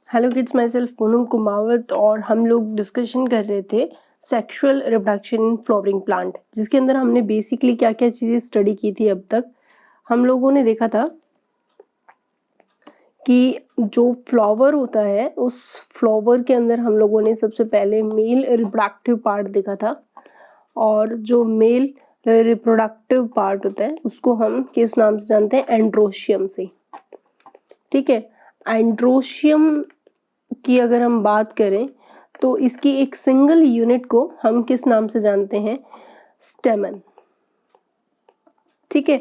Hello kids, my self Poonam Kumawat और हम लोग डिस्कशन कर रहे थे sexual reproduction in flowering plant, जिसके अंदर हमने बेसिकली क्या क्या चीज़ें स्टडी की थी। अब तक हम लोगों ने देखा था कि जो फ्लावर होता है उस फ्लावर के अंदर हम लोगों ने सबसे पहले मेल रिप्रोडक्टिव पार्ट देखा था, और जो मेल रिप्रोडक्टिव पार्ट होता है उसको हम किस नाम से जानते हैं? एंड्रोशियम से। ठीक है, एंड्रोशियम की अगर हम बात करें तो इसकी एक सिंगल यूनिट को हम किस नाम से जानते हैं? स्टेमन। ठीक है,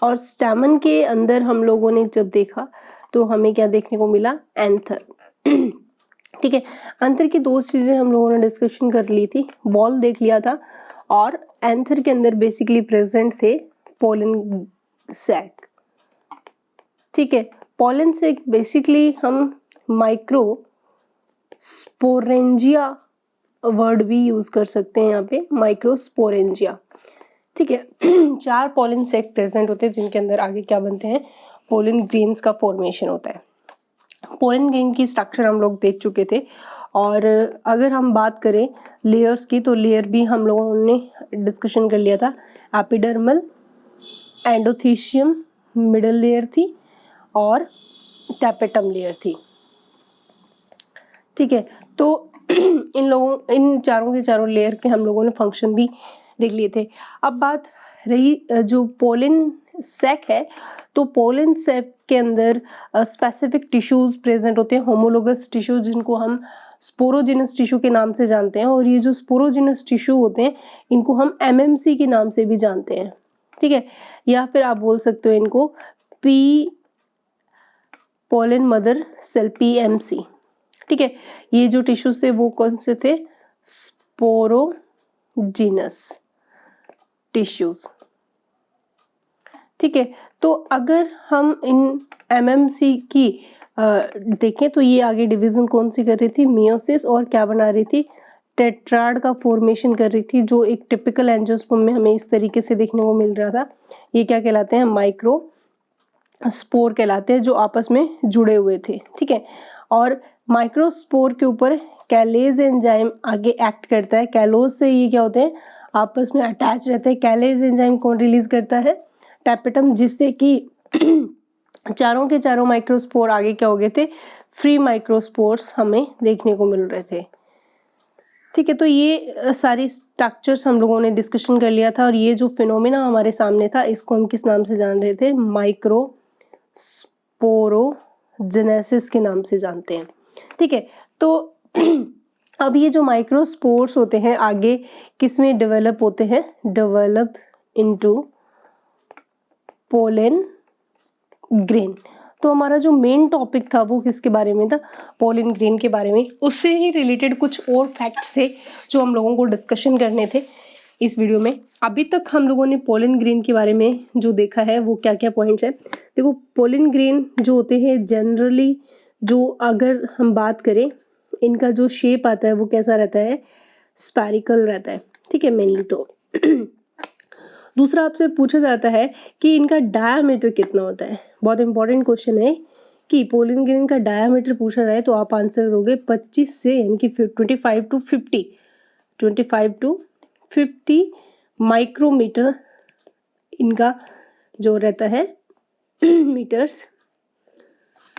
और स्टेमन के अंदर हम लोगों ने जब देखा तो हमें क्या देखने को मिला? एंथर। ठीक है, एंथर की दो चीजें हम लोगों ने डिस्कशन कर ली थी, बॉल देख लिया था, और एंथर के अंदर बेसिकली प्रेजेंट थे पोलन सैक। ठीक है, पोलन सैक बेसिकली हम माइक्रो स्पोरेंजिया वर्ड भी यूज कर सकते हैं यहाँ पे, माइक्रोस्पोरेंजिया। ठीक है, 4 पोलन सैक प्रेजेंट होते हैं जिनके अंदर आगे क्या बनते हैं? पोलन ग्रेन्स का फॉर्मेशन होता है। पोलन ग्रेन की स्ट्रक्चर हम लोग देख चुके थे, और अगर हम बात करें लेयर्स की तो लेयर भी हम लोगों ने डिस्कशन कर लिया था। एपिडर्मल, एंडोथीशियम मिडल लेयर थी, और टैपेटम लेयर थी। ठीक है, तो इन चारों के चारों लेयर के हम लोगों ने फंक्शन भी देख लिए थे। अब बात रही जो पोलन सैक है, तो पोलन सैक के अंदर स्पेसिफिक टिश्यूज प्रेजेंट होते हैं, होमोलोगस टिश्यू, जिनको हम स्पोरोजिनस टिश्यू के नाम से जानते हैं। और ये जो स्पोरोजिनस टिश्यू होते हैं इनको हम एमएमसी के नाम से भी जानते हैं। ठीक है, या फिर आप बोल सकते हो इनको P pollen mother cell, PMC. ठीक है, ये जो टिश्यूज थे वो कौन से थे? Sporogenous tissues. ठीक है, तो अगर हम इन एमएमसी की देखें तो ये आगे डिवीजन कौन सी कर रही थी? मियोसिस, और क्या बना रही थी? टेट्राड का फॉर्मेशन कर रही थी, जो एक टिपिकल एंजियोस्पर्म में हमें इस तरीके से देखने को मिल रहा था। ये क्या कहलाते हैं? माइक्रो स्पोर कहलाते हैं, जो आपस में जुड़े हुए थे। ठीक है, और माइक्रोस्पोर के ऊपर कैलेज एंजाइम आगे एक्ट करता है। कैलोज से ये क्या होते हैं? आपस में अटैच रहते हैं। कैलेज एंजाइम कौन रिलीज करता है? टैपेटम, जिससे कि चारों के चारों माइक्रोस्पोर आगे क्या हो गए थे? फ्री माइक्रोस्पोर्स हमें देखने को मिल रहे थे। ठीक है, तो ये सारी स्ट्रक्चर्स हम लोगों ने डिस्कशन कर लिया था, और ये जो फिनोमेना हमारे सामने था इसको हम किस नाम से जान रहे थे? माइक्रोस्पोरोजेनेसिस के नाम से जानते हैं। ठीक है, तो अब ये जो माइक्रोस्पोर्स होते हैं आगे किस में डेवलप होते हैं? Develop into pollen grain. तो हमारा जो मेन टॉपिक था वो किसके बारे में था? पोलन ग्रेन के बारे में। उससे ही रिलेटेड कुछ और फैक्ट्स थे जो हम लोगों को डिस्कशन करने थे इस वीडियो में। अभी तक हम लोगों ने पोलन ग्रेन के बारे में जो देखा है वो क्या क्या पॉइंट्स है। देखो, पोलन ग्रेन जो होते हैं जनरली, जो अगर हम बात करें इनका जो शेप आता है वो कैसा रहता है? स्पैरिकल रहता है। ठीक है, मेनली तो दूसरा आपसे पूछा जाता है कि इनका डायामीटर कितना होता है। बहुत इंपॉर्टेंट क्वेश्चन है कि पोलन ग्रेन का डायामीटर पूछा जाए तो आप आंसर करोगे 25 से, यानी कि 25 टू 50 माइक्रोमीटर इनका जो रहता है मीटर्स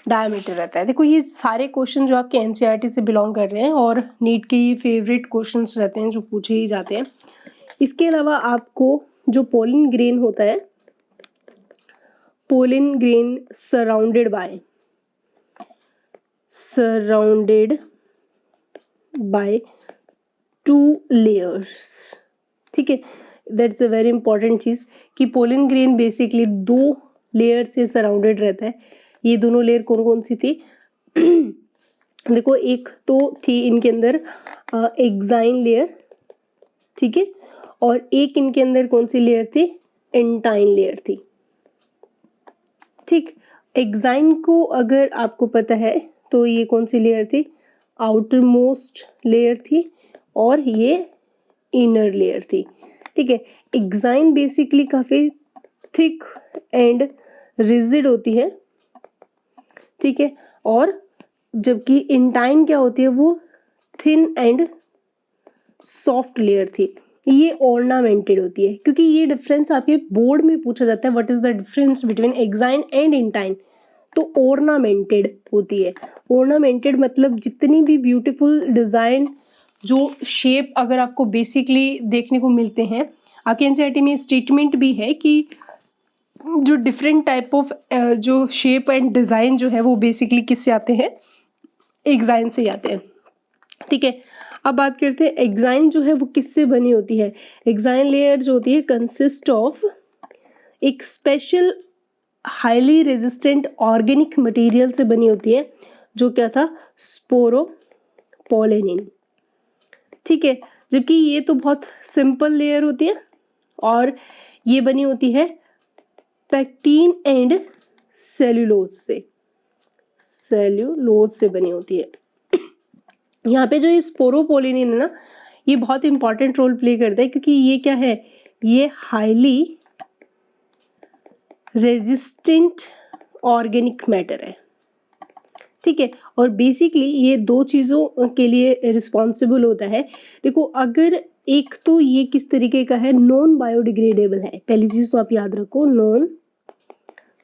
डायमीटर रहता है। देखो, ये सारे क्वेश्चन जो आपके एनसीईआरटी से बिलोंग कर रहे हैं और नीट के ये फेवरेट क्वेश्चंस रहते हैं जो पूछे ही जाते हैं। इसके अलावा आपको जो पोलन ग्रेन होता है, pollen grain surrounded by 2 layers. ठीक है, दैट्स अ वेरी इंपॉर्टेंट चीज कि पोलन ग्रेन बेसिकली 2 लेयर से सराउंडेड रहता है। ये दोनों लेयर कौन कौन सी थी? देखो, एक तो थी इनके अंदर एक्साइन लेयर, ठीक है, और एक इनके अंदर कौन सी लेयर थी? एंटाइन लेयर थी। ठीक, एक्साइन को अगर आपको पता है तो ये कौन सी लेयर थी? आउटर मोस्ट लेयर थी, और ये इनर लेयर थी। ठीक है, एक्साइन बेसिकली काफी थिक एंड रिजिड होती है। ठीक है, और जबकि इंटाइन क्या होती है, वो थिन एंड सॉफ्ट लेयर थी, ये ऑर्नामेंटेड होती है। क्योंकि ये डिफरेंस आपके बोर्ड में पूछा जाता है, what is the difference between exine and intine, तो ऑर्नामेंटेड होती है। ऑर्नामेंटेड मतलब जितनी भी ब्यूटीफुल डिजाइन, जो शेप अगर आपको बेसिकली देखने को मिलते हैं, आपके एनसीईआरटी में स्टेटमेंट भी है कि जो डिफरेंट टाइप ऑफ जो शेप एंड डिजाइन जो है वो बेसिकली किससे आते हैं, एक्साइन से ही आते हैं। ठीक है, अब बात करते हैं एक्साइन जो है वो किससे बनी होती है। एक्साइन लेयर जो होती है कंसिस्ट ऑफ एक special highly resistant organic material से बनी होती है, जो क्या था, स्पोरोपोलेनिन। ठीक है, जबकि ये तो बहुत सिंपल लेयर होती है और ये बनी होती है पैक्टीन एंड सेल्यूलोज से बनी होती है। यहाँ पे जो ये स्पोरोपोलिनिन है ना, ये बहुत इंपॉर्टेंट रोल प्ले करता है, क्योंकि ये क्या है, ये हाईली रेजिस्टेंट ऑर्गेनिक मैटर है। ठीक है, और बेसिकली ये दो चीजों के लिए रिस्पॉन्सिबल होता है। देखो, अगर एक तो ये किस तरीके का है, नॉन बायोडिग्रेडेबल है, पहली चीज तो आप याद रखो, नॉन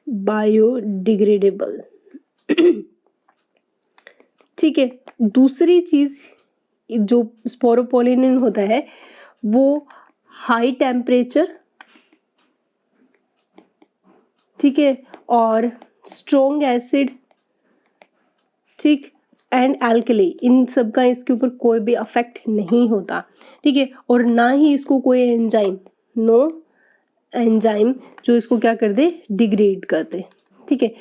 बायोडिग्रेडेबल। ठीक है, दूसरी चीज जो स्पोरोपोलिनिन होता है वो हाई टेम्परेचर, ठीक है, और स्ट्रॉन्ग एसिड, ठीक, एंड एल्कली, इन सब का इसके ऊपर कोई भी अफेक्ट नहीं होता। ठीक है, और ना ही इसको कोई एंजाइम, नो एंजाइम जो इसको क्या कर दे, डिग्रेड कर दे। ठीक है,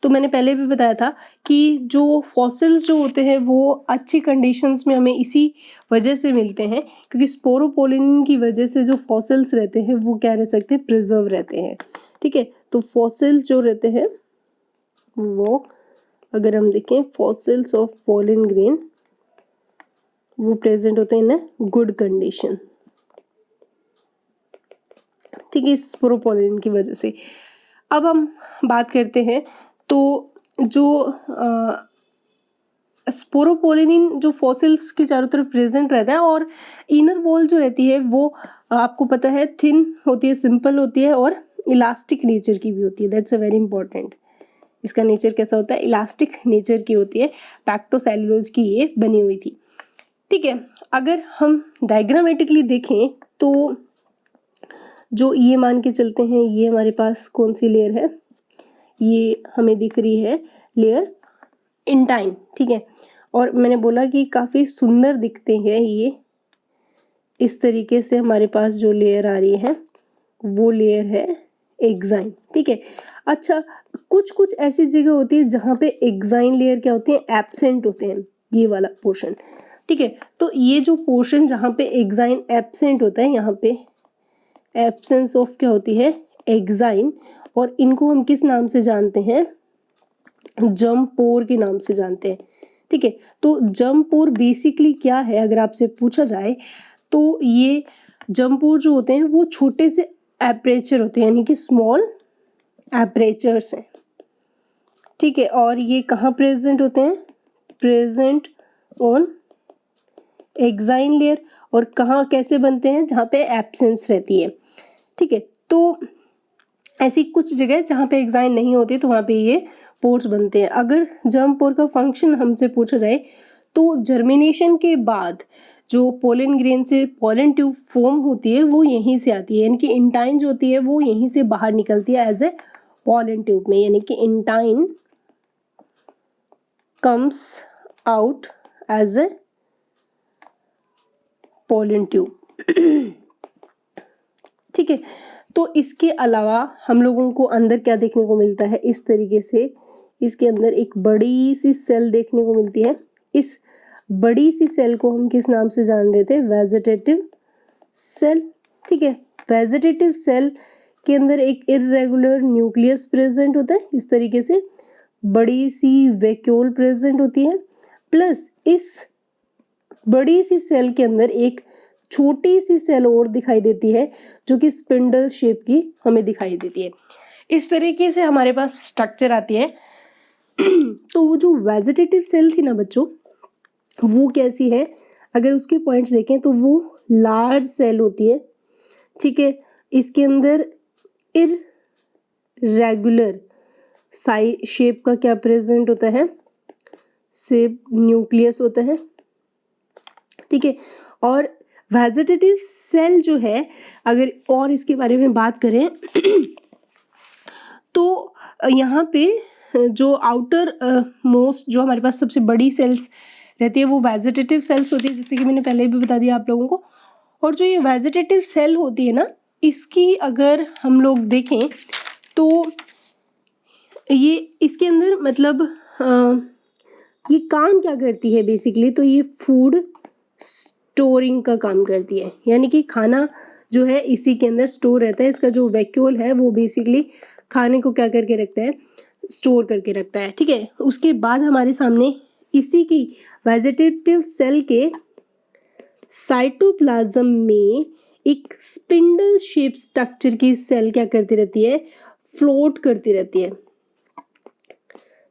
तो मैंने पहले भी बताया था कि जो फॉसिल्स जो होते हैं वो अच्छी कंडीशंस में हमें इसी वजह से मिलते हैं, क्योंकि स्पोरोपोलिनिन की वजह से जो फॉसिल्स रहते हैं वो क्या रह सकते हैं, प्रिजर्व रहते हैं। ठीक है, तो फॉसिल्स जो रहते हैं वो, अगर हम देखें फॉसिल्स ऑफ पोलिन ग्रेन, वो प्रेजेंट होते हैं इन गुड कंडीशन। ठीक है, स्पोरोपोलिन की वजह से। अब हम बात करते हैं, तो जो स्पोरोपोलिनिन जो फॉसिल्स के चारों तरफ प्रेजेंट रहता है, और इनर वॉल जो रहती है वो आपको पता है थिन होती है, सिंपल होती है, और इलास्टिक नेचर की भी होती है। That's a very important. इसका नेचर कैसा होता है, इलास्टिक नेचर की होती है। पैक्टोसेलुलोज की ये बनी हुई थी। ठीक है, अगर हम डायग्रामेटिकली देखें तो जो ये मान के चलते हैं, ये हमारे पास कौन सी लेयर है, ये हमें दिख रही है लेयर इंटाइन। ठीक है, और मैंने बोला कि काफी सुंदर दिखते हैं ये। इस तरीके से हमारे पास जो लेयर आ रही है वो लेयर है एक्साइन। ठीक है, अच्छा, कुछ कुछ ऐसी जगह होती है जहाँ पे एक्साइन लेयर क्या होती है, एब्सेंट होते हैं, ये वाला पोर्शन। ठीक है, तो ये जो पोर्शन जहाँ पे एक्साइन एब्सेंट होता है, यहाँ पे एब्सेंस ऑफ क्या होती है, एक्साइन, और इनको हम किस नाम से जानते हैं, जम पोर के नाम से जानते हैं। ठीक है, तो जम पोर बेसिकली क्या है, अगर आपसे पूछा जाए तो ये जम पोर जो होते हैं वो छोटे से एपरेचर होते हैं, यानी कि स्मॉल एपरेचर्स हैं। ठीक है, और ये कहाँ प्रेजेंट होते हैं, प्रेजेंट ऑन एक्साइन लेयर, और कहाँ कैसे बनते हैं, जहाँ पे एब्सेंस रहती है। ठीक है, तो ऐसी कुछ जगह जहाँ पे एक्साइन नहीं होती तो वहाँ पे ये पोर्स बनते हैं। अगर जर्म पोर का फंक्शन हमसे पूछा जाए तो जर्मिनेशन के बाद जो पोलन ग्रेन से पोलन ट्यूब फॉर्म होती है वो यहीं से आती है, यानी कि इंटाइन जो होती है वो यहीं से बाहर निकलती है एज ए पोलन ट्यूब में, यानी कि intine comes out as a pollen tube. ठीक है, तो इसके अलावा हम लोगों को अंदर क्या देखने को मिलता है, इस तरीके से इसके अंदर एक बड़ी सी सेल देखने को मिलती है। इस बड़ी सी सेल को हम किस नाम से जान रहे थे, वेजिटेटिव सेल। ठीक है, वेजिटेटिव सेल के अंदर एक इर्रेगुलर न्यूक्लियस प्रेजेंट होता है, इस तरीके से बड़ी सी वैक्यूल प्रेजेंट होती है, प्लस इस बड़ी सी सेल के अंदर एक छोटी सी सेल और दिखाई देती है जो कि स्पिंडल शेप की हमें दिखाई देती है। इस तरीके से हमारे पास स्ट्रक्चर आती है तो वो जो वेजिटेटिव सेल थी ना बच्चों, वो कैसी है, अगर उसके पॉइंट्स देखें तो वो लार्ज सेल होती है, ठीक है। इसके अंदर इररेगुलर शेप का क्या प्रेजेंट होता है, शेप न्यूक्लियस होता है, ठीक है। और वेजिटेटिव सेल जो है, अगर और इसके बारे में बात करें तो यहाँ पे जो आउटर मोस्ट जो हमारे पास सबसे बड़ी सेल्स रहती है वो वेजिटेटिव सेल्स होती है, जैसे कि मैंने पहले भी बता दिया आप लोगों को। और जो ये वेजिटेटिव सेल होती है ना, इसकी अगर हम लोग देखें तो ये इसके अंदर मतलब ये काम क्या करती है बेसिकली, तो ये फूड स्टोरिंग का काम करती है, यानी कि खाना जो है इसी के अंदर स्टोर रहता है। इसका जो वैक्यूल है वो बेसिकली खाने को क्या करके रखता है, स्टोर करके रखता है, ठीक है। उसके बाद हमारे सामने इसी की वेजिटेटिव सेल के साइटोप्लाज्म में एक स्पिंडल शेप स्ट्रक्चर की सेल क्या करती रहती है, फ्लोट करती रहती है,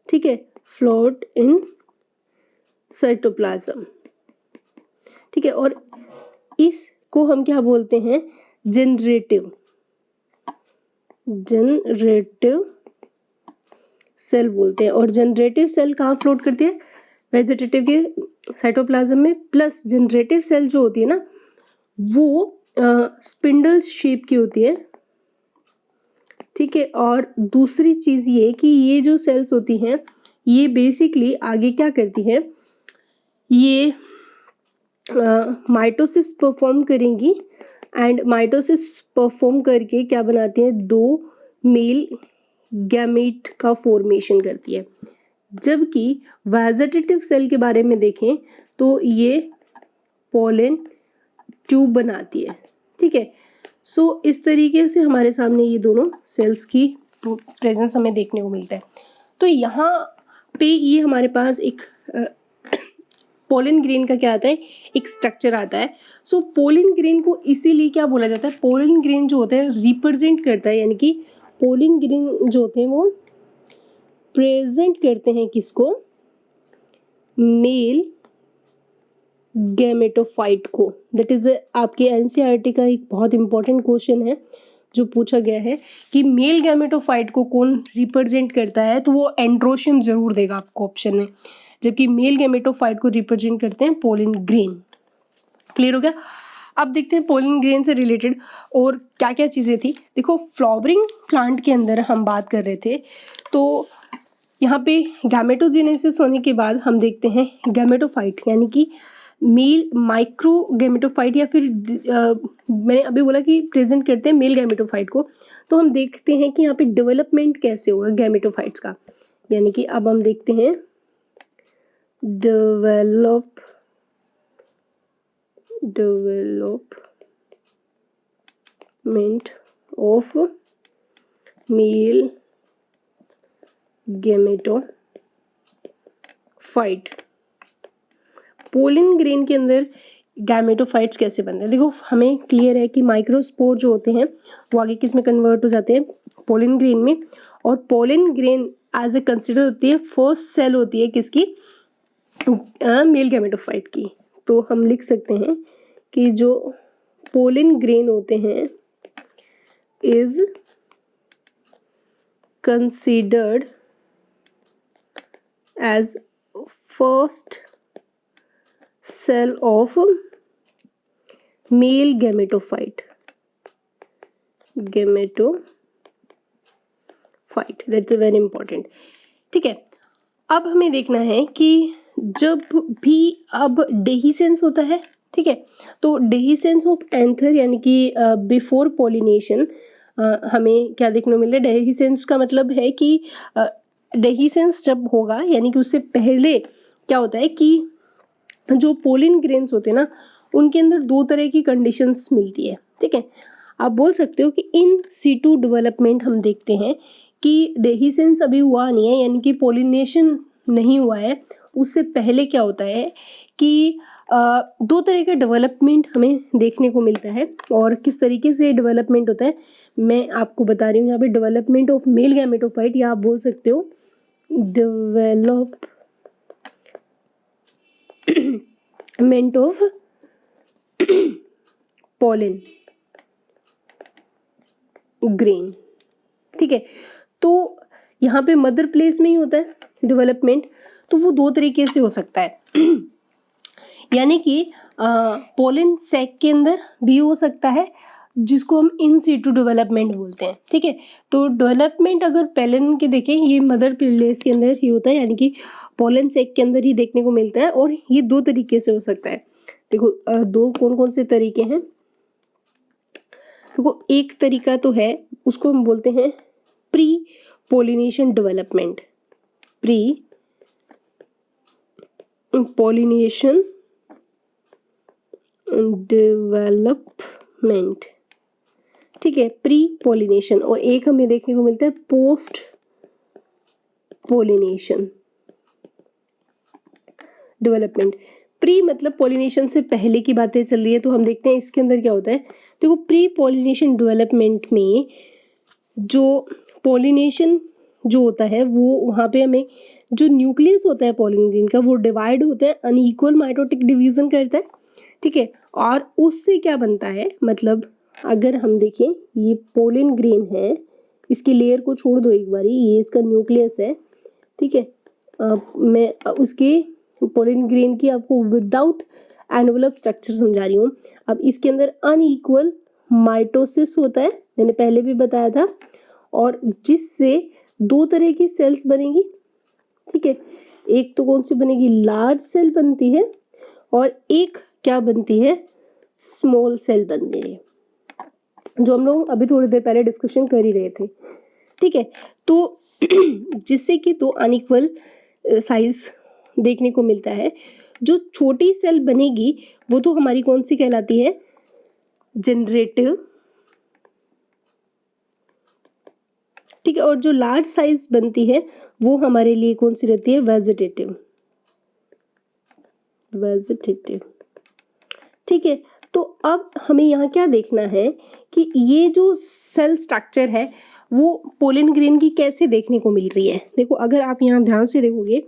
ठीक है, फ्लोट इन साइटोप्लाज्म, ठीक है। और इसको हम क्या बोलते हैं, जनरेटिव सेल बोलते हैं। और जनरेटिव सेल कहाँ फ्लोट करती है, वेजिटेटिव के साइटोप्लाज्म में। प्लस जनरेटिव सेल जो होती है ना वो स्पिंडल शेप की होती है, ठीक है। और दूसरी चीज ये कि ये जो सेल्स होती हैं ये बेसिकली आगे क्या करती हैं, ये माइटोसिस परफॉर्म करेंगी एंड माइटोसिस परफॉर्म करके क्या बनाती हैं, दो मेल गैमेट का फॉर्मेशन करती है। जबकि वेजिटेटिव सेल के बारे में देखें तो ये पोलन ट्यूब बनाती है, ठीक है। सो इस तरीके से हमारे सामने ये दोनों सेल्स की प्रेजेंस हमें देखने को मिलता है। तो यहाँ पे ये हमारे पास एक पोलन ग्रेन का क्या आता है, एक स्ट्रक्चर आता है। सो पोलन ग्रेन को इसीलिए क्या बोला जाता है, पोलन ग्रेन जो होता है रिप्रेजेंट करता है, यानी कि पोलन ग्रेन जो होते हैं वो प्रेजेंट करते हैं किसको, मेल गैमेटोफाइट को। दैट इज आपके एनसीईआरटी का एक बहुत इंपॉर्टेंट क्वेश्चन है जो पूछा गया है कि मेल गैमेटोफाइट को कौन रिप्रेजेंट करता है, तो वो एंड्रोशियम जरूर देगा आपको ऑप्शन में, जबकि मेल गैमेटोफाइट को रिप्रेजेंट करते हैं पोलन ग्रेन। क्लियर हो गया। अब देखते हैं पोलन ग्रेन से रिलेटेड और क्या क्या चीजें थी। देखो फ्लावरिंग प्लांट के अंदर हम बात कर रहे थे, तो यहाँ पे गैमेटोजेनेसिस होने के बाद हम देखते हैं गैमेटोफाइट, यानी कि मेल माइक्रो गैमेटोफाइट, या फिर मैंने अभी बोला कि प्रेजेंट करते हैं मेल गैमेटोफाइट को। तो हम देखते हैं कि यहाँ पे डेवलपमेंट कैसे होगा गैमेटोफाइट्स का, यानी कि अब हम देखते हैं development of male gametophyte. Pollen grain के अंदर गैमेटोफाइट्स कैसे बनते हैं, देखो हमें क्लियर है कि माइक्रोस्पोर जो होते हैं वो आगे किस में कन्वर्ट हो जाते हैं, पोलन ग्रेन में। और pollen grain as a consider होती है फर्स्ट सेल होती है किसकी, मेल गैमेटोफाइट की। तो हम लिख सकते हैं कि जो पोलन ग्रेन होते हैं is considered as first cell of male gametophyte, that's a very important, ठीक है। अब हमें देखना है कि जब भी अब डेहिसेंस होता है, ठीक है, तो डेहिसेंस ऑफ एंथर यानी कि बिफोर पॉलिनेशन हमें क्या देखने को मिल रहा है, डेहिसेंस का मतलब है कि डेहिसेंस जब होगा यानी कि उससे पहले क्या होता है कि जो पोलन ग्रेन्स होते हैं ना उनके अंदर दो तरह की कंडीशंस मिलती है, ठीक है। आप बोल सकते हो कि इन सीटू डेवलपमेंट हम देखते हैं कि डेहिसेंस अभी हुआ नहीं है, यानी कि पोलिनेशन नहीं हुआ है, उससे पहले क्या होता है कि दो तरह का डेवलपमेंट हमें देखने को मिलता है। और किस तरीके से डेवलपमेंट होता है मैं आपको बता रही हूँ। यहाँ पे डेवलपमेंट ऑफ मेल गैमेटोफाइट, या आप बोल सकते हो डेवलपमेंट ऑफ पोलन ग्रेन। ठीक है, तो यहाँ पे मदर प्लेस में ही होता है डेवलपमेंट, तो वो दो तरीके से हो सकता है यानी कि पोलन सैक के अंदर भी हो सकता है, जिसको हम इन सीटू डेवलपमेंट बोलते हैं। ठीक है, तो डेवलपमेंट अगर पोलन के देखें, ये मदर प्लेस के अंदर ही होता है, यानी कि पोलन सैक के अंदर ही देखने को मिलता है, और ये दो तरीके से हो सकता है। देखो दो कौन कौन से तरीके हैं। देखो एक तरीका तो है, उसको हम बोलते हैं pre pollination development. Pre pollination development, ठीक है, प्री पोलिनेशन। और एक हमें देखने को मिलता है पोस्ट पोलिनेशन डेवलपमेंट। प्री मतलब पोलिनेशन से पहले की बातें चल रही है, तो हम देखते हैं इसके अंदर क्या होता है। देखो प्री पोलिनेशन डेवलपमेंट में जो पोलिनेशन जो होता है, वो वहाँ पे हमें जो न्यूक्लियस होता है पोलन ग्रेन का, वो डिवाइड होता है, अनइक्वल माइटोटिक डिवीजन करता है। ठीक है, और उससे क्या बनता है, मतलब अगर हम देखें ये पोलन ग्रेन है, इसकी लेयर को छोड़ दो एक बारी, ये इसका न्यूक्लियस है। ठीक है, मैं उसके पोलन ग्रेन की आपको विदाउट एनवलप स्ट्रक्चर समझा रही हूँ। अब इसके अंदर अनइक्वल माइटोसिस होता है, मैंने पहले भी बताया था, और जिससे दो तरह की सेल्स बनेगी। ठीक है, एक तो कौन सी बनेगी, लार्ज सेल बनती है, और एक क्या बनती है, स्मॉल सेल बनती है, जो हम लोग अभी थोड़ी देर पहले डिस्कशन कर ही रहे थे। ठीक है, तो जिससे कि दो अनइक्वल साइज देखने को मिलता है। जो छोटी सेल बनेगी वो तो हमारी कौन सी कहलाती है, जनरेटिव। ठीक है, और जो लार्ज साइज बनती है वो हमारे लिए कौन सी रहती है, वेजिटेटिव। वेजिटेटिव, ठीक है। तो अब हमें यहाँ क्या देखना है कि ये जो सेल स्ट्रक्चर है वो पोलन ग्रेन की कैसे देखने को मिल रही है। देखो अगर आप यहाँ ध्यान से देखोगे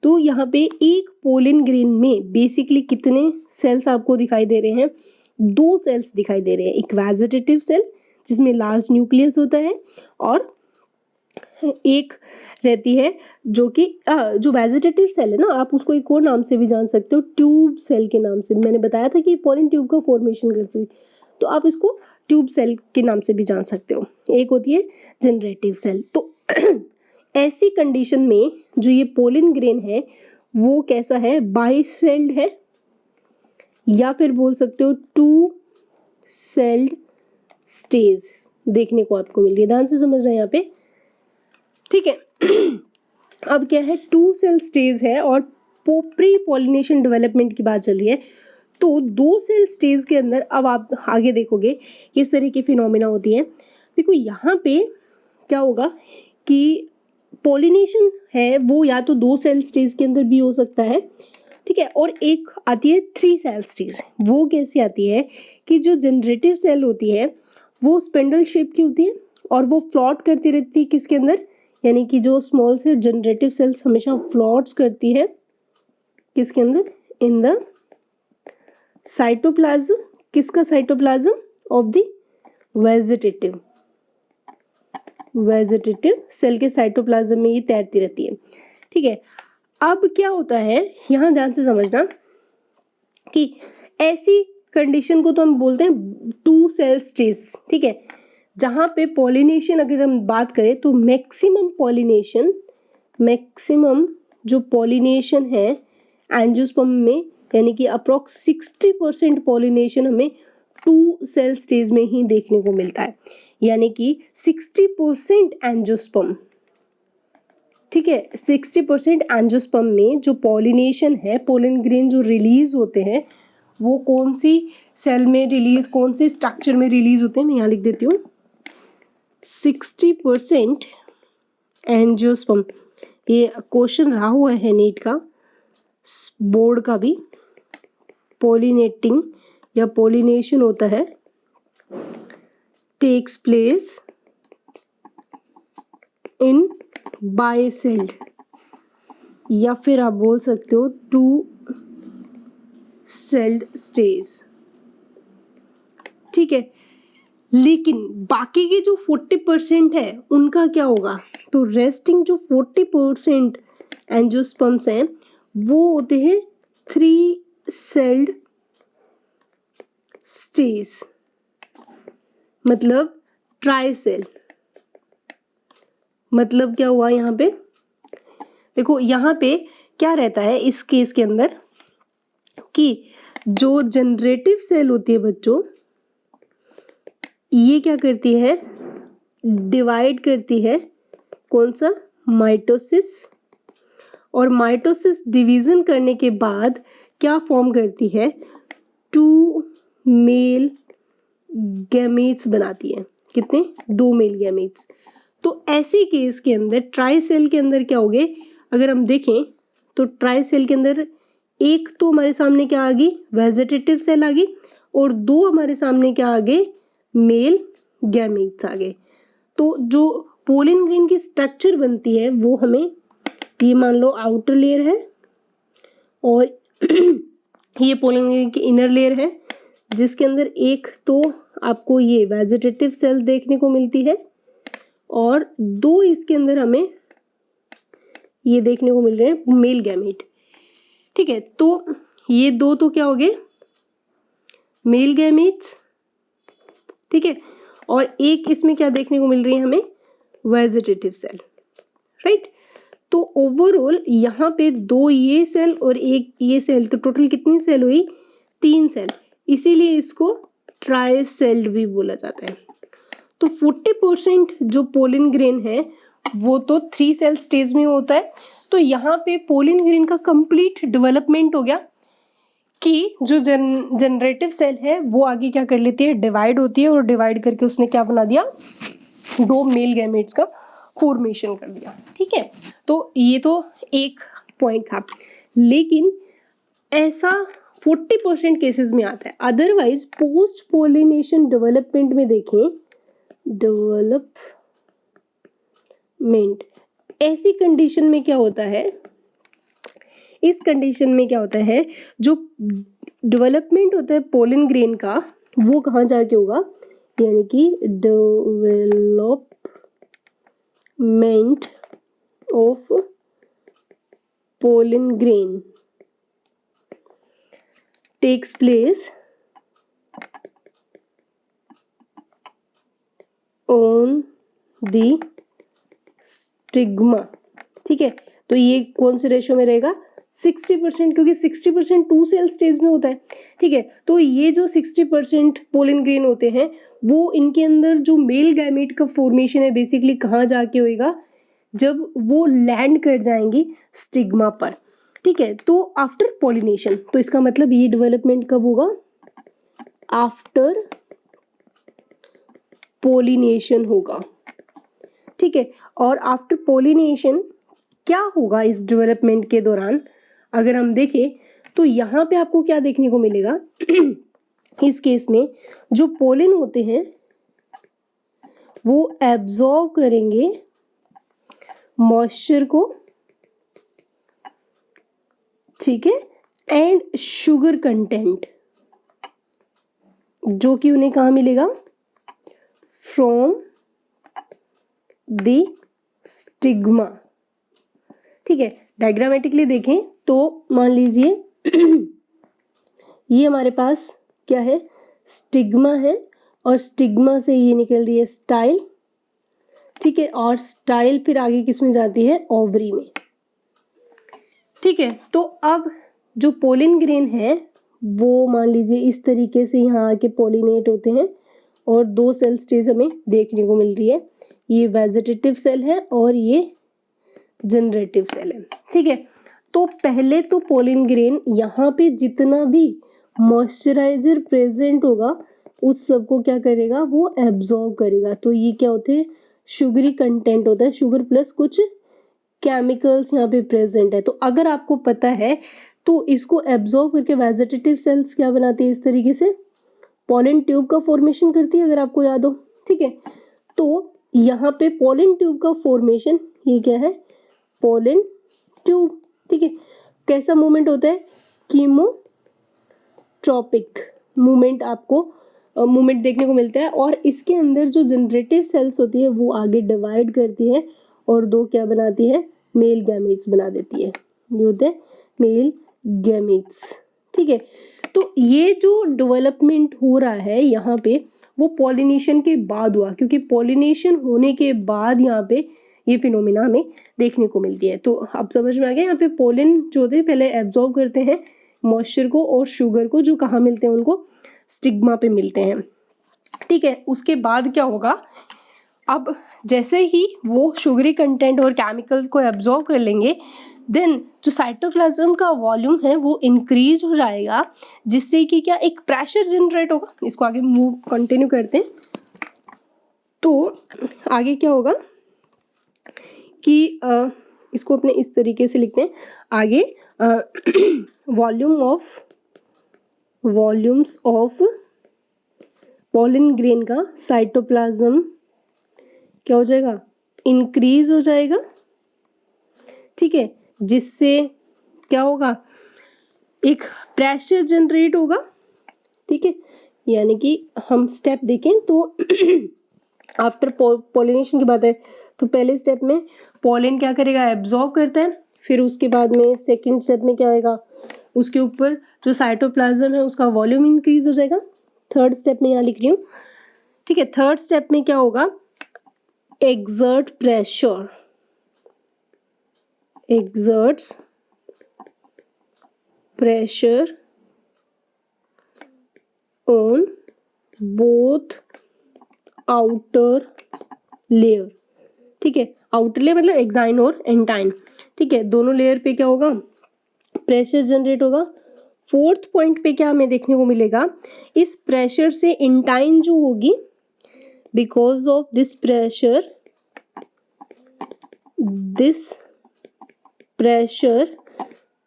तो यहाँ पे एक पोलन ग्रेन में बेसिकली कितने सेल्स आपको दिखाई दे रहे हैं, दो सेल्स दिखाई दे रहे हैं। एक वेजिटेटिव सेल जिसमें लार्ज न्यूक्लियस होता है, और एक रहती है जो कि जो वेजिटेटिव सेल है ना, आप उसको एक और नाम से भी जान सकते हो, ट्यूब सेल के नाम से। मैंने बताया था कि पोलन ट्यूब का फॉर्मेशन करती है, तो आप इसको ट्यूब सेल के नाम से भी जान सकते हो। एक होती है जनरेटिव सेल। तो ऐसी कंडीशन में जो ये पोलन ग्रेन है वो कैसा है, बाइसेल्ड है, या फिर बोल सकते हो टू सेल्ड स्टेज देखने को आपको मिल रही है। ध्यान से समझ रहे हैं यहाँ पे। ठीक है, अब क्या है, टू सेल स्टेज है और प्री पोलिनेशन डेवलपमेंट की बात चल रही है। तो दो सेल स्टेज के अंदर अब आप आगे देखोगे किस तरह की फिनोमिना होती है। देखो यहाँ पे क्या होगा कि पोलिनेशन है वो या तो दो सेल स्टेज के अंदर भी हो सकता है। ठीक है, और एक आती है थ्री सेल स्टेज। वो कैसी आती है कि जो जनरेटिव सेल होती है वो स्पेंडल शेप की होती है, और वो फ्लॉट करती रहती है किसके अंदर, यानी कि जो स्मॉल से जनरेटिव सेल्स हमेशा फ्लॉट्स करती है किसके अंदर, इन द साइटोप्लाज्म। किसका cytoplasm, of the vegetative. Vegetative cell के साइटोप्लाज्म में ये तैरती रहती है। ठीक है, अब क्या होता है, यहाँ ध्यान से समझना कि ऐसी कंडीशन को तो हम बोलते हैं टू सेल स्टेज। ठीक है, जहाँ पे पॉलिनेशन अगर हम बात करें तो मैक्सिमम जो पॉलिनेशन है एंजियोस्पर्म में, यानी कि अप्रोक्स 60% पॉलिनेशन हमें टू सेल स्टेज में ही देखने को मिलता है, यानी कि 60% एंजियोस्पर्म। ठीक है, 60% एंजियोस्पर्म में जो पॉलिनेशन है, पोलन ग्रेन जो रिलीज होते हैं वो कौन सी सेल में रिलीज, कौन से स्ट्रक्चर में रिलीज होते हैं, मैं यहाँ लिख देती हूँ 60% एंजियोस्पर्म। ये क्वेश्चन रहा हुआ है नीट का, बोर्ड का भी। पोलिनेटिंग या पोलिनेशन होता है टेक्स प्लेस इन बाइसेल्ड या फिर आप बोल सकते हो टू सेल्ड स्टेज, ठीक है। लेकिन बाकी के जो 40% है उनका क्या होगा, तो रेस्टिंग जो 40% एंजियोस्पर्म्स हैं वो होते हैं 3 सेल्ड स्टेज, मतलब ट्राई सेल। मतलब क्या हुआ यहाँ पे, देखो यहाँ पे क्या रहता है इस केस के अंदर कि जो जनरेटिव सेल होती है बच्चों, ये क्या करती है, डिवाइड करती है, कौन सा, माइटोसिस। और माइटोसिस डिवीजन करने के बाद क्या फॉर्म करती है, 2 मेल गैमेट्स बनाती है। कितने, 2 मेल गैमेट्स। तो ऐसे केस के अंदर ट्राई सेल के अंदर क्या होगे, अगर हम देखें तो ट्राई सेल के अंदर एक तो हमारे सामने क्या आ गई, वेजिटेटिव सेल आ गई, और 2 हमारे सामने क्या आ गए, मेल गैमेट्स आ गए। तो जो पोलन ग्रेन की स्ट्रक्चर बनती है वो हमें, ये मान लो आउटर लेयर है और ये पोलन ग्रेन की इनर लेयर है, जिसके अंदर एक तो आपको ये वेजिटेटिव सेल देखने को मिलती है और 2 इसके अंदर हमें ये देखने को मिल रहे हैं मेल गैमेट, ठीक है। तो ये 2 तो क्या हो गए, मेल गैमेट्स, ठीक है। और एक इसमें क्या देखने को मिल रही है हमें, वेजिटेटिव सेल, राइट। तो ओवरऑल यहाँ पे 2 ये सेल और एक ये सेल, तो टोटल कितनी सेल हुई, 3 सेल, इसीलिए इसको ट्राई सेल्ड भी बोला जाता है। तो 40% जो पोलन ग्रेन है वो तो 3 सेल स्टेज में होता है। तो यहाँ पे पोलन ग्रेन का कंप्लीट डेवलपमेंट हो गया कि जो जनरेटिव सेल है वो आगे क्या कर लेती है, डिवाइड होती है, और डिवाइड करके उसने क्या बना दिया, 2 मेल गैमेट्स का फॉर्मेशन कर दिया, ठीक है। तो ये तो एक पॉइंट था, लेकिन ऐसा 40% केसेस में आता है। अदरवाइज पोस्ट पोलिनेशन डेवलपमेंट में देखें, डेवलपमेंट, ऐसी कंडीशन में क्या होता है, इस कंडीशन में क्या होता है, जो डेवलपमेंट होता है पोलन ग्रेन का वो कहाँ जाके होगा, यानी कि development of pollen grain takes place on the stigma, ठीक है। तो ये कौन से रेशियो में रहेगा, 60%, क्योंकि 60% 2 सेल स्टेज में होता है, ठीक है। तो ये जो 60% पोलन ग्रेन होते हैं वो इनके अंदर जो मेल गैमेट का फॉर्मेशन है बेसिकली कहाँ जाके होएगा, जब वो लैंड कर जाएंगी स्टिग्मा पर, ठीक है। तो आफ्टर पॉलिनेशन, तो इसका मतलब ये डेवलपमेंट कब होगा, आफ्टर पोलिनेशन होगा, ठीक है। और आफ्टर पोलिनेशन क्या होगा इस डेवलपमेंट के दौरान, अगर हम देखें तो यहाँ पे आपको क्या देखने को मिलेगा इस केस में जो पोलन होते हैं वो एब्जॉर्ब करेंगे मॉइस्चर को, ठीक है, एंड शुगर कंटेंट, जो कि उन्हें कहाँ मिलेगा, फ्रॉम द स्टिग्मा, ठीक है। डायग्रामेटिकली देखें तो मान लीजिए ये हमारे पास क्या है, स्टिग्मा है, और स्टिग्मा से ये निकल रही है स्टाइल, ठीक है। और स्टाइल फिर आगे किस में जाती है, ओवरी में, ठीक है। तो अब जो पोलन ग्रेन है वो मान लीजिए इस तरीके से यहाँ आके पोलिनेट होते हैं, और 2 सेल स्टेज हमें देखने को मिल रही है, ये वेजिटेटिव सेल है और ये जनरेटिव सेल है, ठीक है। तो पहले तो पोलन ग्रेन यहाँ पे जितना भी मॉइस्चराइजर प्रेजेंट होगा उस सबको क्या करेगा, वो एब्जॉर्ब करेगा। तो ये क्या होते हैं, शुगरी कंटेंट होता है, शुगर प्लस कुछ केमिकल्स यहाँ पे प्रेजेंट है। तो अगर आपको पता है तो इसको एब्जॉर्ब करके वेजिटेटिव सेल्स क्या बनाती है, इस तरीके से पोलन ट्यूब का फॉर्मेशन करती है, अगर आपको याद हो, ठीक है। तो यहाँ पे पोलन ट्यूब का फॉर्मेशन, ये क्या है, पोलन ट्यूब, ठीक है, कैसा मूवमेंट होता है, कीमोट्रॉपिक मूवमेंट आपको मूवमेंट देखने को मिलता है। और इसके अंदर जो जनरेटिव सेल्स होती है वो आगे डिवाइड करती है और दो क्या बनाती है, मेल गैमेट्स बना देती है, ये होते हैं मेल गैमेट्स। ठीक है, तो ये जो डेवलपमेंट हो रहा है यहाँ पे वो पॉलिनेशन के बाद हुआ, क्योंकि पॉलिनेशन होने के बाद यहाँ पे ये फिनोमिना हमें देखने को मिलती है। तो अब समझ में आ गया, यहाँ पे पोलन जो होते हैं पहले एब्जॉर्ब करते हैं मॉइस्चर को और शुगर को, जो कहाँ मिलते हैं उनको स्टिग्मा पे मिलते हैं। ठीक है, उसके बाद क्या होगा, अब जैसे ही वो शुगरी कंटेंट और केमिकल्स को एब्जॉर्ब कर लेंगे, देन जो साइटोप्लाज्म का वॉल्यूम है वो इंक्रीज हो जाएगा, जिससे कि क्या एक प्रेशर जनरेट होगा। इसको आगे मूव कंटिन्यू करते हैं, तो आगे क्या होगा कि इसको अपने इस तरीके से लिखते हैं आगे, वॉल्यूम्स ऑफ पोलन ग्रेन का साइटोप्लाज्म क्या हो जाएगा, इंक्रीज हो जाएगा। ठीक है, जिससे क्या होगा, एक प्रेशर जनरेट होगा। ठीक है, यानी कि हम स्टेप देखें तो आफ्टर पोलिनेशन की बात है, तो पहले स्टेप में पोलन क्या करेगा, एब्जॉर्ब करता है, फिर उसके बाद में सेकंड स्टेप में क्या आएगा, उसके ऊपर जो साइटोप्लाज्म है उसका वॉल्यूम इंक्रीज हो जाएगा। थर्ड स्टेप में यहाँ लिख रही हूँ। ठीक है, थर्ड स्टेप में क्या होगा, exerts pressure on both outer layer। ठीक है, आउटर लेयर मतलब एक्साइन और एंटाइन। ठीक है, दोनों लेयर पे क्या होगा, प्रेशर जनरेट होगा। फोर्थ पॉइंट पे क्या हमें देखने को मिलेगा, इस प्रेशर से एंटाइन जो होगी, बिकॉज ऑफ दिस प्रेशर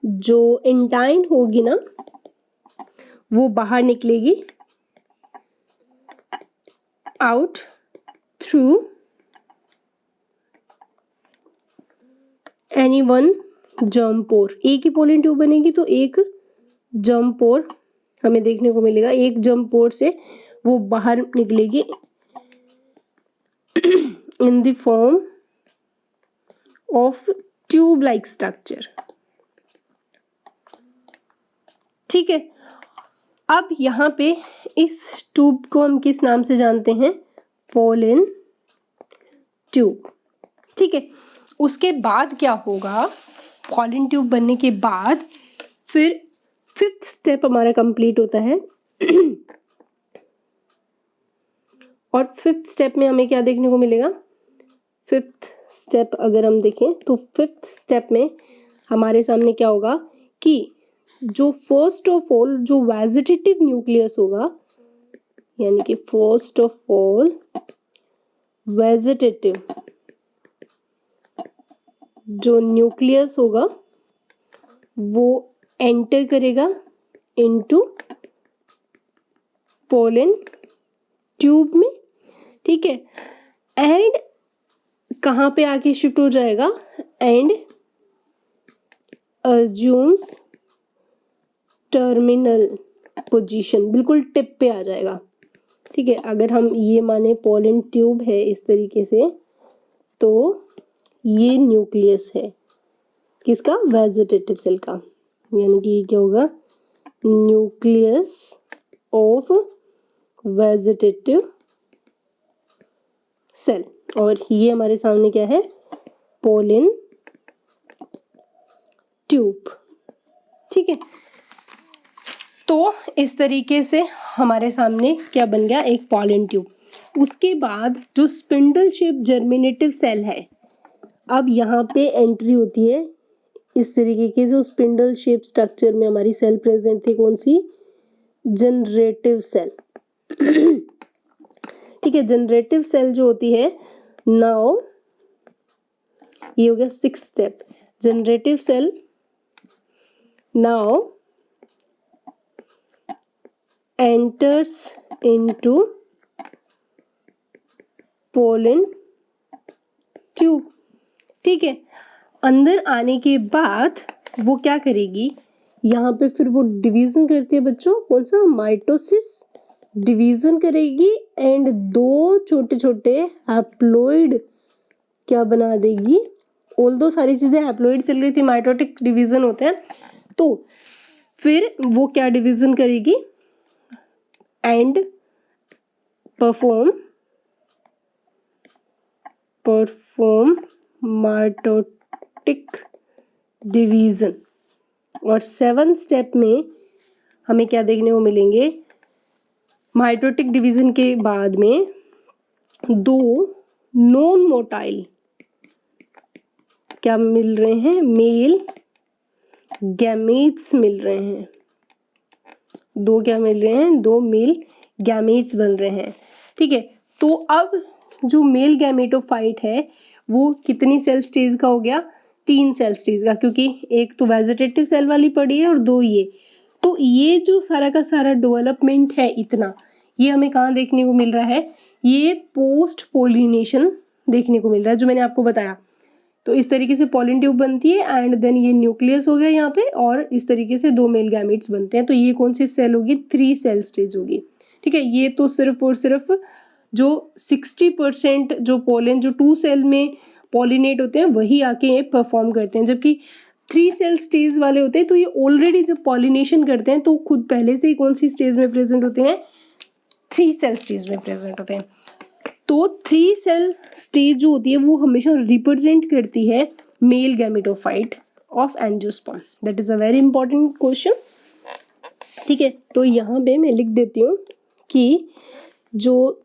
जो एंटाइन होगी ना वो बाहर निकलेगी out through any one germ pore. एक ही पोलन ट्यूब बनेगी तो एक जर्म पोर हमें देखने को मिलेगा, एक जर्म पोर से वो बाहर निकलेगी in the form of tube like structure. ठीक है, अब यहाँ पे इस ट्यूब को हम किस नाम से जानते हैं, पोलन ट्यूब। ठीक है, उसके बाद क्या होगा, पोलन ट्यूब बनने के बाद फिर फिफ्थ स्टेप हमारा कंप्लीट होता है और फिफ्थ स्टेप में हमें क्या देखने को मिलेगा, फिफ्थ स्टेप अगर हम देखें तो फिफ्थ स्टेप में हमारे सामने क्या होगा कि जो फर्स्ट ऑफ ऑल जो वेजिटेटिव न्यूक्लियस होगा, यानी कि फर्स्ट ऑफ ऑल वेजिटेटिव जो न्यूक्लियस होगा वो एंटर करेगा इनटू पोलन ट्यूब में। ठीक है, एंड कहाँ पे आके शिफ्ट हो जाएगा, एंड अज्यूम्स टर्मिनल पोजीशन, बिल्कुल टिप पे आ जाएगा। ठीक है, अगर हम ये माने पोलन ट्यूब है इस तरीके से, तो ये न्यूक्लियस है किसका, वेजिटेटिव सेल का, यानी कि क्या होगा, न्यूक्लियस ऑफ वेजिटेटिव सेल, और ये हमारे सामने क्या है, पोलन ट्यूब। ठीक है, तो इस तरीके से हमारे सामने क्या बन गया, एक पोलन ट्यूब। उसके बाद जो स्पिंडल शेप जर्मिनेटिव सेल है, अब यहाँ पे एंट्री होती है इस तरीके के जो स्पिंडल शेप स्ट्रक्चर में हमारी सेल प्रेजेंट थी, कौन सी, जनरेटिव सेल। ठीक है, जनरेटिव सेल जो होती है, नाउ ये हो गया six step, generative cell now enters into pollen tube. ठीक है, अंदर आने के बाद वो क्या करेगी, यहाँ पे फिर वो डिवीजन करती है बच्चों, कौन सा, माइटोसिस डिवीजन करेगी एंड दो छोटे छोटे हैप्लॉइड क्या बना देगी। ऑल्दो सारी चीजें हैप्लॉइड चल रही थी, माइटोटिक डिवीजन होते हैं, तो फिर वो क्या डिवीजन करेगी एंड परफॉर्म माइटोटिक डिवीजन। और 7th स्टेप में हमें क्या देखने को मिलेंगे, माइटोटिक डिवीजन के बाद में दो नॉन मोटाइल क्या मिल रहे हैं, मेल गैमेट्स मिल रहे हैं। दो क्या मिल रहे हैं, दो मेल गैमेट्स बन रहे हैं। ठीक है, तो अब जो मेल गैमेटोफाइट है वो कितनी सेल स्टेज का हो गया, 3 सेल स्टेज का, क्योंकि एक तो वेजिटेटिव सेल वाली पड़ी है और दो ये। तो ये जो सारा का सारा डेवलपमेंट है इतना, ये हमें कहाँ देखने को मिल रहा है, ये पोस्ट पोलिनेशन देखने को मिल रहा है, जो मैंने आपको बताया। तो इस तरीके से पॉलन ट्यूब बनती है एंड देन ये न्यूक्लियस हो गया यहाँ पे, और इस तरीके से दो मेल गैमेट्स बनते हैं। तो ये कौन सी सेल होगी, 3 सेल स्टेज होगी। ठीक है, ये तो सिर्फ और सिर्फ जो 60% जो पोलन जो 2 सेल में पॉलिनेट होते हैं वही आके परफॉर्म करते हैं, जबकि 3 सेल स्टेज वाले होते हैं तो ये ऑलरेडी जब पॉलिनेशन करते हैं तो खुद पहले से ही कौन सी स्टेज में प्रेजेंट होते हैं, 3 सेल स्टेज में प्रेजेंट होते हैं। तो 3 सेल स्टेज जो होती है वो हमेशा रिप्रेजेंट करती है male gametophyte of angiosperm. That is a very important question. ठीक है, तो यहाँ पे मैं लिख देती हूँ कि जो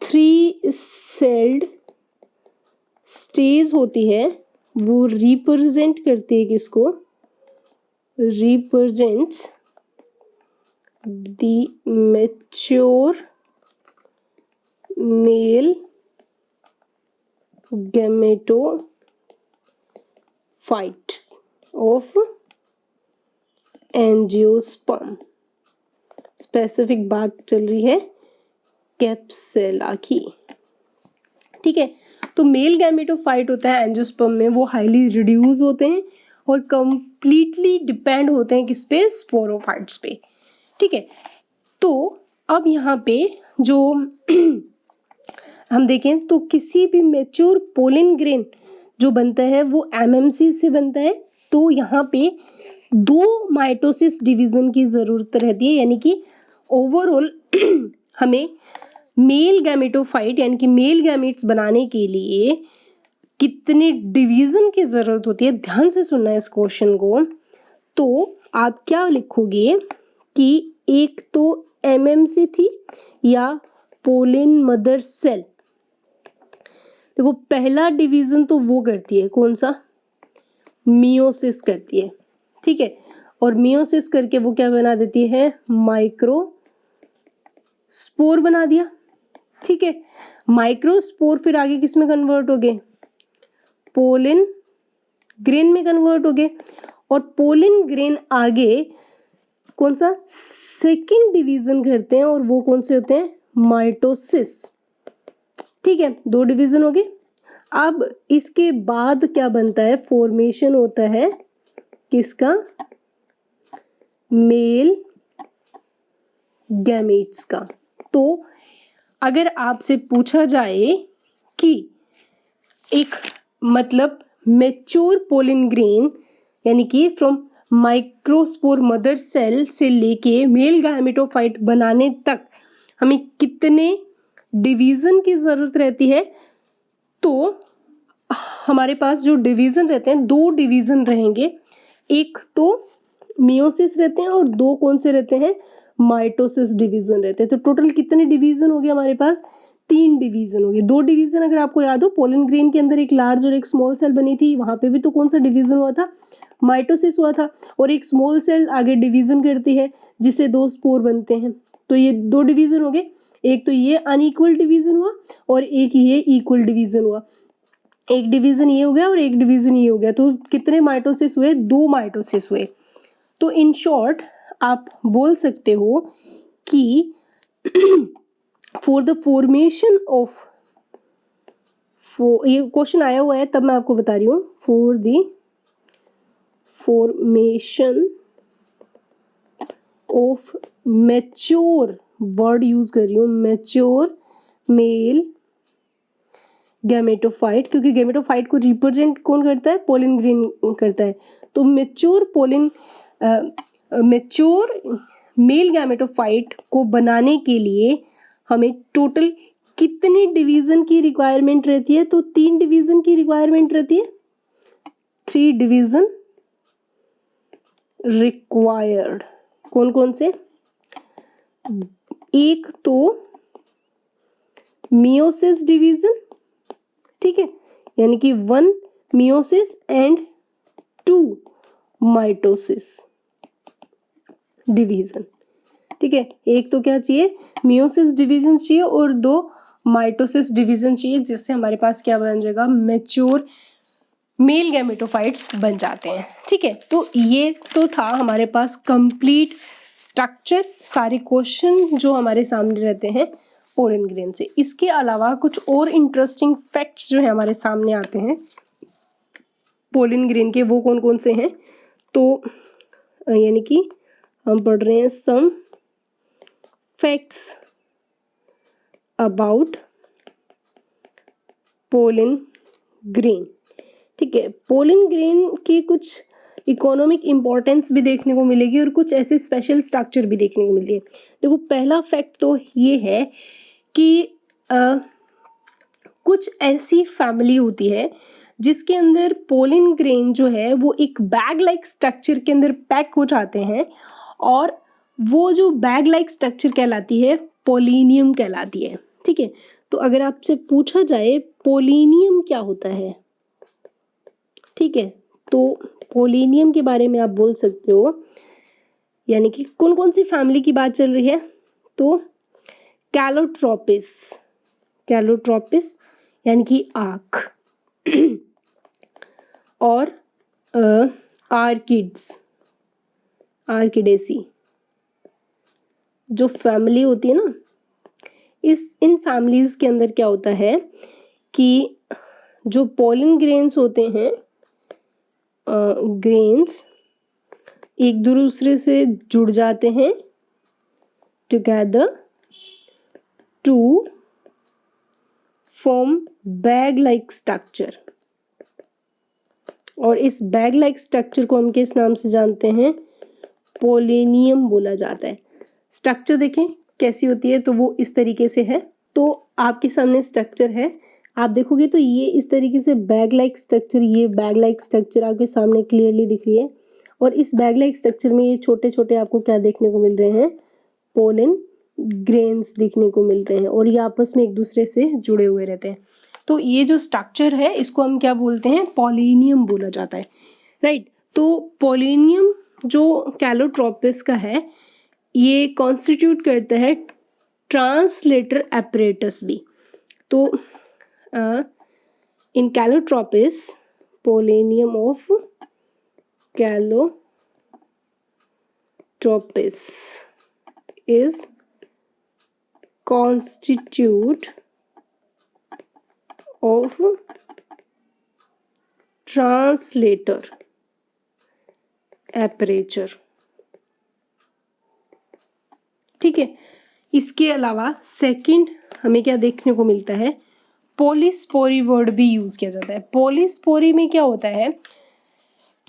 3 सेल्ड स्टेज होती है वो रिप्रेजेंट करती है किसको, represents the mature male gametophytes of angiosperm. Specific बात चल रही है कैप्सुला की। ठीक है, तो मेल गैमेटोफाइट होता है एंजियोस्पर्म में, वो हाईली रिड्यूस होते हैं और कंप्लीटली डिपेंड होते हैं किस पे, स्पोरोफाइट्स पे। ठीक है, तो अब यहाँ पे जो हम देखें तो किसी भी मैच्योर पोलन ग्रेन जो बनता है वो एमएमसी से बनता है। तो यहाँ पे 2 माइटोसिस डिवीजन की जरूरत रहती है, यानी कि ओवरऑल हमें मेल गैमेटोफाइट यानी कि मेल गैमेट्स बनाने के लिए कितने डिवीजन की जरूरत होती है, ध्यान से सुनना है इस क्वेश्चन को। तो आप क्या लिखोगे कि एक तो एमएमसी थी या पोलन मदर सेल। देखो पहला डिवीजन तो वो करती है, कौन सा, मियोसिस करती है। ठीक है, और मियोसिस करके वो क्या बना देती है, माइक्रो स्पोर बना दिया। ठीक है, माइक्रोस्पोर फिर आगे किस में कन्वर्ट हो गए, पोलन ग्रेन में कन्वर्ट हो गए, और पोलन ग्रेन आगे कौन सा, सेकंड डिवीजन करते हैं, और वो कौन से होते हैं, माइटोसिस। ठीक है, 2 डिवीजन हो गए। अब इसके बाद क्या बनता है, फॉर्मेशन होता है किसका, मेल गैमेट्स का। तो अगर आपसे पूछा जाए कि एक मतलब मैच्योर पोलन ग्रेन यानी कि फ्रॉम माइक्रोस्पोर मदर सेल से लेके मेल गैमेटोफाइट बनाने तक हमें कितने डिवीजन की जरूरत रहती है, तो हमारे पास जो डिवीजन रहते हैं 2 डिवीजन रहेंगे, एक तो मियोसिस रहते हैं और 2 कौन से रहते हैं, माइटोसिस डिवीजन रहते हैं। तो टोटल कितने डिवीजन हो गए हमारे पास, 3 डिवीजन हो गए। 2 डिवीजन अगर आपको याद हो, पोलन ग्रेन के अंदर एक लार्ज और एक स्मॉल सेल बनी थी, वहां पे भी तो कौन सा डिवीजन हुआ था, माइटोसिस हुआ था, और एक स्मॉल सेल आगे डिवीजन करती है जिससे 2 स्पोर बनते हैं। तो ये 2 डिवीजन हो गए, एक तो ये अनइक्वल डिवीजन हुआ और एक ये इक्वल डिवीजन हुआ। एक डिवीजन ये हो गया और एक डिवीजन ये हो गया, तो कितने माइटोसिस हुए, 2 माइटोसिस हुए। तो इन शॉर्ट आप बोल सकते हो कि फॉर द फॉर्मेशन ऑफ, ये क्वेश्चन आया हुआ है तब मैं आपको बता रही हूँ, for the formation of mature, word use कर रही हूँ, मैच्योर मेल गैमेटोफाइट, क्योंकि गैमेटोफाइट को रिप्रेजेंट कौन करता है, पोलिन ग्रेन करता है। तो मैच्योर मेल गैमेटोफाइट को बनाने के लिए हमें टोटल कितने डिवीजन की रिक्वायरमेंट रहती है, तो 3 डिवीजन की रिक्वायरमेंट रहती है, 3 डिवीजन रिक्वायर्ड। कौन कौन से, एक तो मियोसिस डिवीजन, ठीक है, यानी कि 1 मियोसिस एंड 2 माइटोसिस डिवीजन, ठीक है। एक तो क्या चाहिए, मियोसिस डिवीजन चाहिए और 2 माइटोसिस डिवीजन चाहिए, जिससे हमारे पास क्या बन जाएगा, मैच्योर मेल गैमेटोफाइट्स बन जाते हैं, ठीक है। तो ये तो था हमारे पास कंप्लीट स्ट्रक्चर, सारे क्वेश्चन जो हमारे सामने रहते हैं पोलन ग्रेन से। इसके अलावा कुछ और इंटरेस्टिंग फैक्ट्स जो है हमारे सामने आते हैं पोलन ग्रेन के, वो कौन कौन से हैं, तो यानी कि हम पढ़ रहे हैं some facts about pollen grain, ठीक है। पोलन ग्रेन की कुछ इकोनॉमिक इंपॉर्टेंस भी देखने को मिलेगी और कुछ ऐसे स्पेशल स्ट्रक्चर भी देखने को मिलती है। देखो पहला फैक्ट तो ये है कि कुछ ऐसी फैमिली होती है जिसके अंदर पोलन ग्रेन जो है वो एक बैग लाइक स्ट्रक्चर के अंदर पैक हो जाते हैं, और वो जो बैग लाइक स्ट्रक्चर कहलाती है पोलिनियम कहलाती है, ठीक है। तो अगर आपसे पूछा जाए पोलिनियम क्या होता है, ठीक है, तो पोलिनियम के बारे में आप बोल सकते हो, यानी कि कौन कौन सी फैमिली की बात चल रही है, तो कैलोट्रोपिस, कैलोट्रोपिस यानी कि आँख, और आर्किड्स, आर्किडेसी जो फैमिली होती है ना, इन फैमिलीज के अंदर क्या होता है कि जो पोलन ग्रेन्स होते हैं, ग्रेन्स एक दूसरे से जुड़ जाते हैं together to form bag like structure, और इस बैग लाइक स्ट्रक्चर को हम किस नाम से जानते हैं, पोलिनियम बोला जाता है। स्ट्रक्चर देखें कैसी होती है, तो वो इस तरीके से है, तो आपके सामने स्ट्रक्चर है, आप देखोगे तो ये इस तरीके से बैग लाइक स्ट्रक्चर, ये बैग लाइक स्ट्रक्चर आपके सामने क्लियरली दिख रही है, और इस बैग लाइक स्ट्रक्चर में ये छोटे छोटे आपको क्या देखने को मिल रहे हैं, पोलन ग्रेन्स देखने को मिल रहे हैं, और ये आपस में एक दूसरे से जुड़े हुए रहते हैं। तो ये जो स्ट्रक्चर है इसको हम क्या बोलते हैं, पोलिनियम बोला जाता है, राइट। तो पोलिनियम जो कैलोट्रोपिस का है ये कॉन्स्टिट्यूट करता है ट्रांसलेटर एपरेटस भी। तो in Calotropis pollinium of Calotropis is constitute of translator aperture, ठीक है। इसके अलावा सेकंड हमें क्या देखने को मिलता है, पॉलीस्पोरी वर्ड भी यूज किया जाता है। पॉलीस्पोरी में क्या होता है,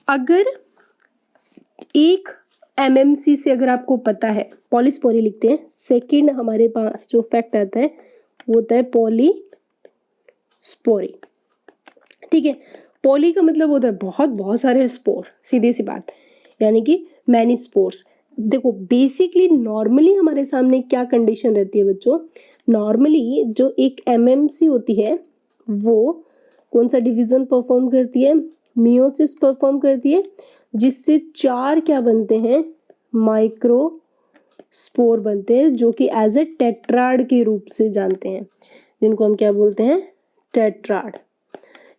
अगर एक एमएमसी से, अगर आपको पता है पॉलीस्पोरी लिखते हैं, सेकंड हमारे पास जो फैक्ट आता है वो होता है पॉलीस्पोरी, ठीक है। पॉली का मतलब होता है बहुत बहुत सारे स्पोर, सीधी सी बात, यानी कि मैनी स्पोर्स। देखो बेसिकली नॉर्मली हमारे सामने क्या कंडीशन रहती है बच्चों, नॉर्मली जो एक एमएमसी होती है वो कौन सा डिवीजन परफॉर्म करती है, मियोसिस परफॉर्म करती है, जिससे 4 क्या बनते हैं, माइक्रो स्पोर बनते हैं, जो कि एज ए टेट्राड के रूप से जानते हैं, जिनको हम क्या बोलते हैं, टेट्राड,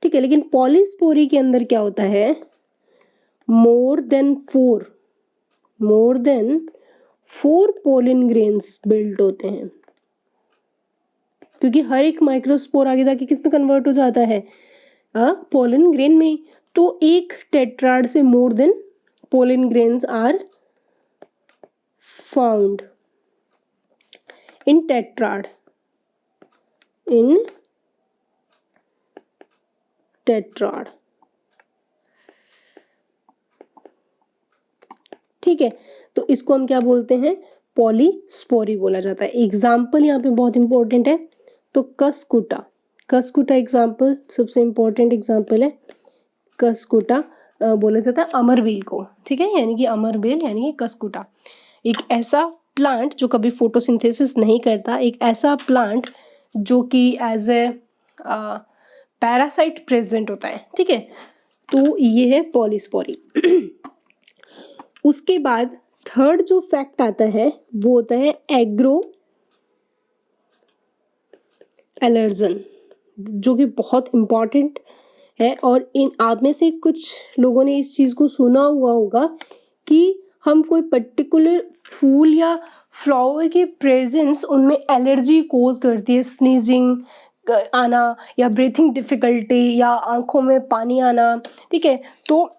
ठीक है। लेकिन पॉलीस्पोरी के अंदर क्या होता है, more than 4 pollen grains build होते हैं, क्योंकि हर एक माइक्रोस्पोर आगे जाके किस में कन्वर्ट हो जाता है, पोलन ग्रेन में। तो एक टेट्राड से more than pollen grains are found in tetrad. ठीक है, तो इसको हम क्या बोलते हैं, पॉलीस्पोरी बोला जाता है। एग्जाम्पल यहाँ पे बहुत इंपॉर्टेंट है, तो कस्कुटा एग्जाम्पल, सबसे इंपॉर्टेंट एग्जाम्पल है कस्कुटा। बोला जाता है अमरबेल को, ठीक है, यानी कि अमरबेल यानी कि कस्कुटा, एक ऐसा प्लांट जो कभी फोटोसिंथेसिस नहीं करता, एक ऐसा प्लांट जो कि एज ए पैरासाइट प्रेजेंट होता है, ठीक है, तो ये है पॉलीस्पोरी। उसके बाद थर्ड जो फैक्ट आता है वो होता है एग्रो एलर्जन, जो कि बहुत इंपॉर्टेंट है। और इन आप में से कुछ लोगों ने इस चीज को सुना हुआ होगा कि हम कोई पर्टिकुलर फूल या फ्लावर की प्रेजेंस उनमें एलर्जी कोज करती है, स्नीजिंग आना या ब्रीथिंग डिफिकल्टी या आंखों में पानी आना, ठीक है, तो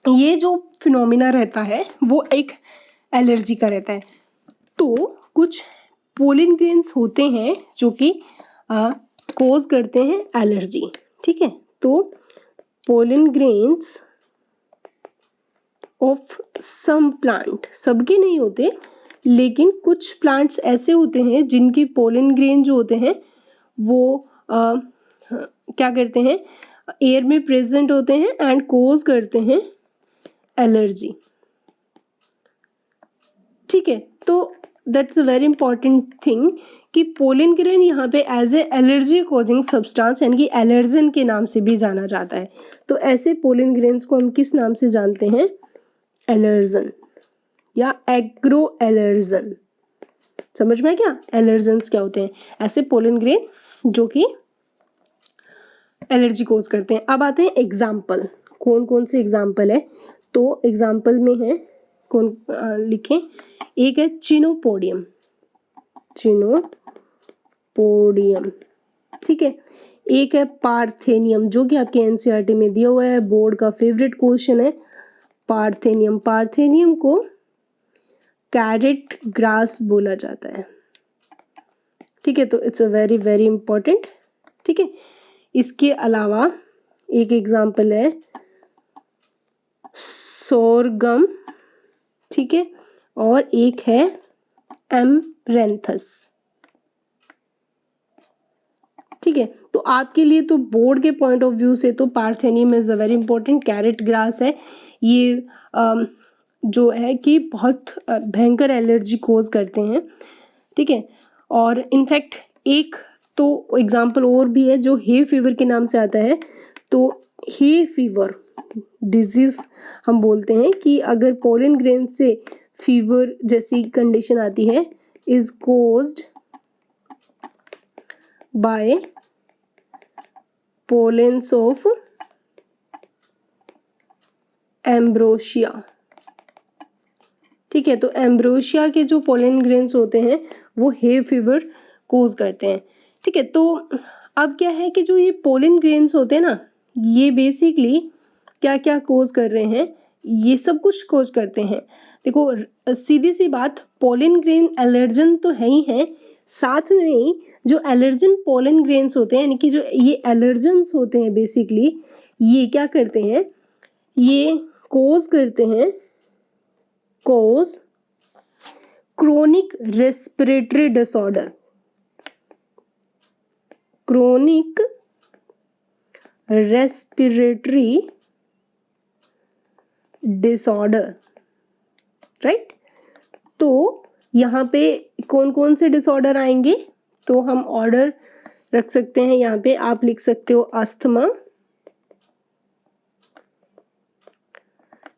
ये जो फिनोमिना रहता है वो एक एलर्जी का रहता है। तो कुछ पोलन ग्रेन्स होते हैं जो कि कोज करते हैं एलर्जी, ठीक है, तो pollen grains of some plant, सबके नहीं होते, लेकिन कुछ प्लांट्स ऐसे होते हैं जिनकी पोलन ग्रेन जो होते हैं वो क्या करते हैं, एयर में प्रेजेंट होते हैं एंड कोज करते हैं एलर्जी, ठीक है। तो that's a very important thing कि पोलन ग्रेन यहाँ पे as a allergy causing substance यानी कि एलर्जन के नाम से भी जाना जाता है। तो ऐसे पोलन ग्रेन्स को हम किस नाम से जानते हैं, एलर्जन या एग्रो एलर्जन। समझ में क्या एलर्जन्स क्या होते हैं, ऐसे पोलन ग्रेन जो कि एलर्जी कोज करते हैं। अब आते हैं एग्जाम्पल, कौन कौन से एग्जाम्पल है, तो एग्जाम्पल में है कौन लिखें, एक है चिनोपोडियम, ठीक है, एक है पार्थेनियम जो कि आपके एनसीईआरटी में दिया हुआ है, बोर्ड का फेवरेट क्वेश्चन है पार्थेनियम को कैरेट ग्रास बोला जाता है, ठीक है, तो it's a very very important, ठीक है। इसके अलावा एक एग्जाम्पल है सोरगम, ठीक है, और एक है एमरेंथस, ठीक है। तो आपके लिए तो बोर्ड के पॉइंट ऑफ व्यू से तो parthenium is a very important, carrot grass है ये जो है कि बहुत भयंकर एलर्जी कोज करते हैं, ठीक है। और इनफैक्ट एक तो एग्जाम्पल और भी है जो हे फीवर के नाम से आता है, तो हे फीवर डिजीज हम बोलते हैं कि अगर पोलन ग्रेन से फीवर जैसी कंडीशन आती है, is caused by pollens of ambrosia, ठीक है, तो एम्ब्रोशिया के जो पोलन ग्रेन्स होते हैं वो हे फीवर कोज करते हैं, ठीक है। तो अब क्या है कि जो ये पोलन ग्रेन्स होते हैं ना, ये बेसिकली क्या क्या कोज कर रहे हैं, ये सब कुछ कोज करते हैं। देखो सीधी सी बात, पोलन ग्रेन एलर्जन तो है ही है, साथ में ही जो एलर्जन पोलन ग्रेन्स होते हैं यानी कि जो ये एलर्जन्स होते हैं बेसिकली ये क्या करते हैं, ये कोज करते हैं chronic respiratory disorder, chronic respiratory disorder, right. तो यहाँ पे कौन कौन से डिसऑर्डर आएंगे, तो हम ऑर्डर रख सकते हैं, यहाँ पे आप लिख सकते हो अस्थमा,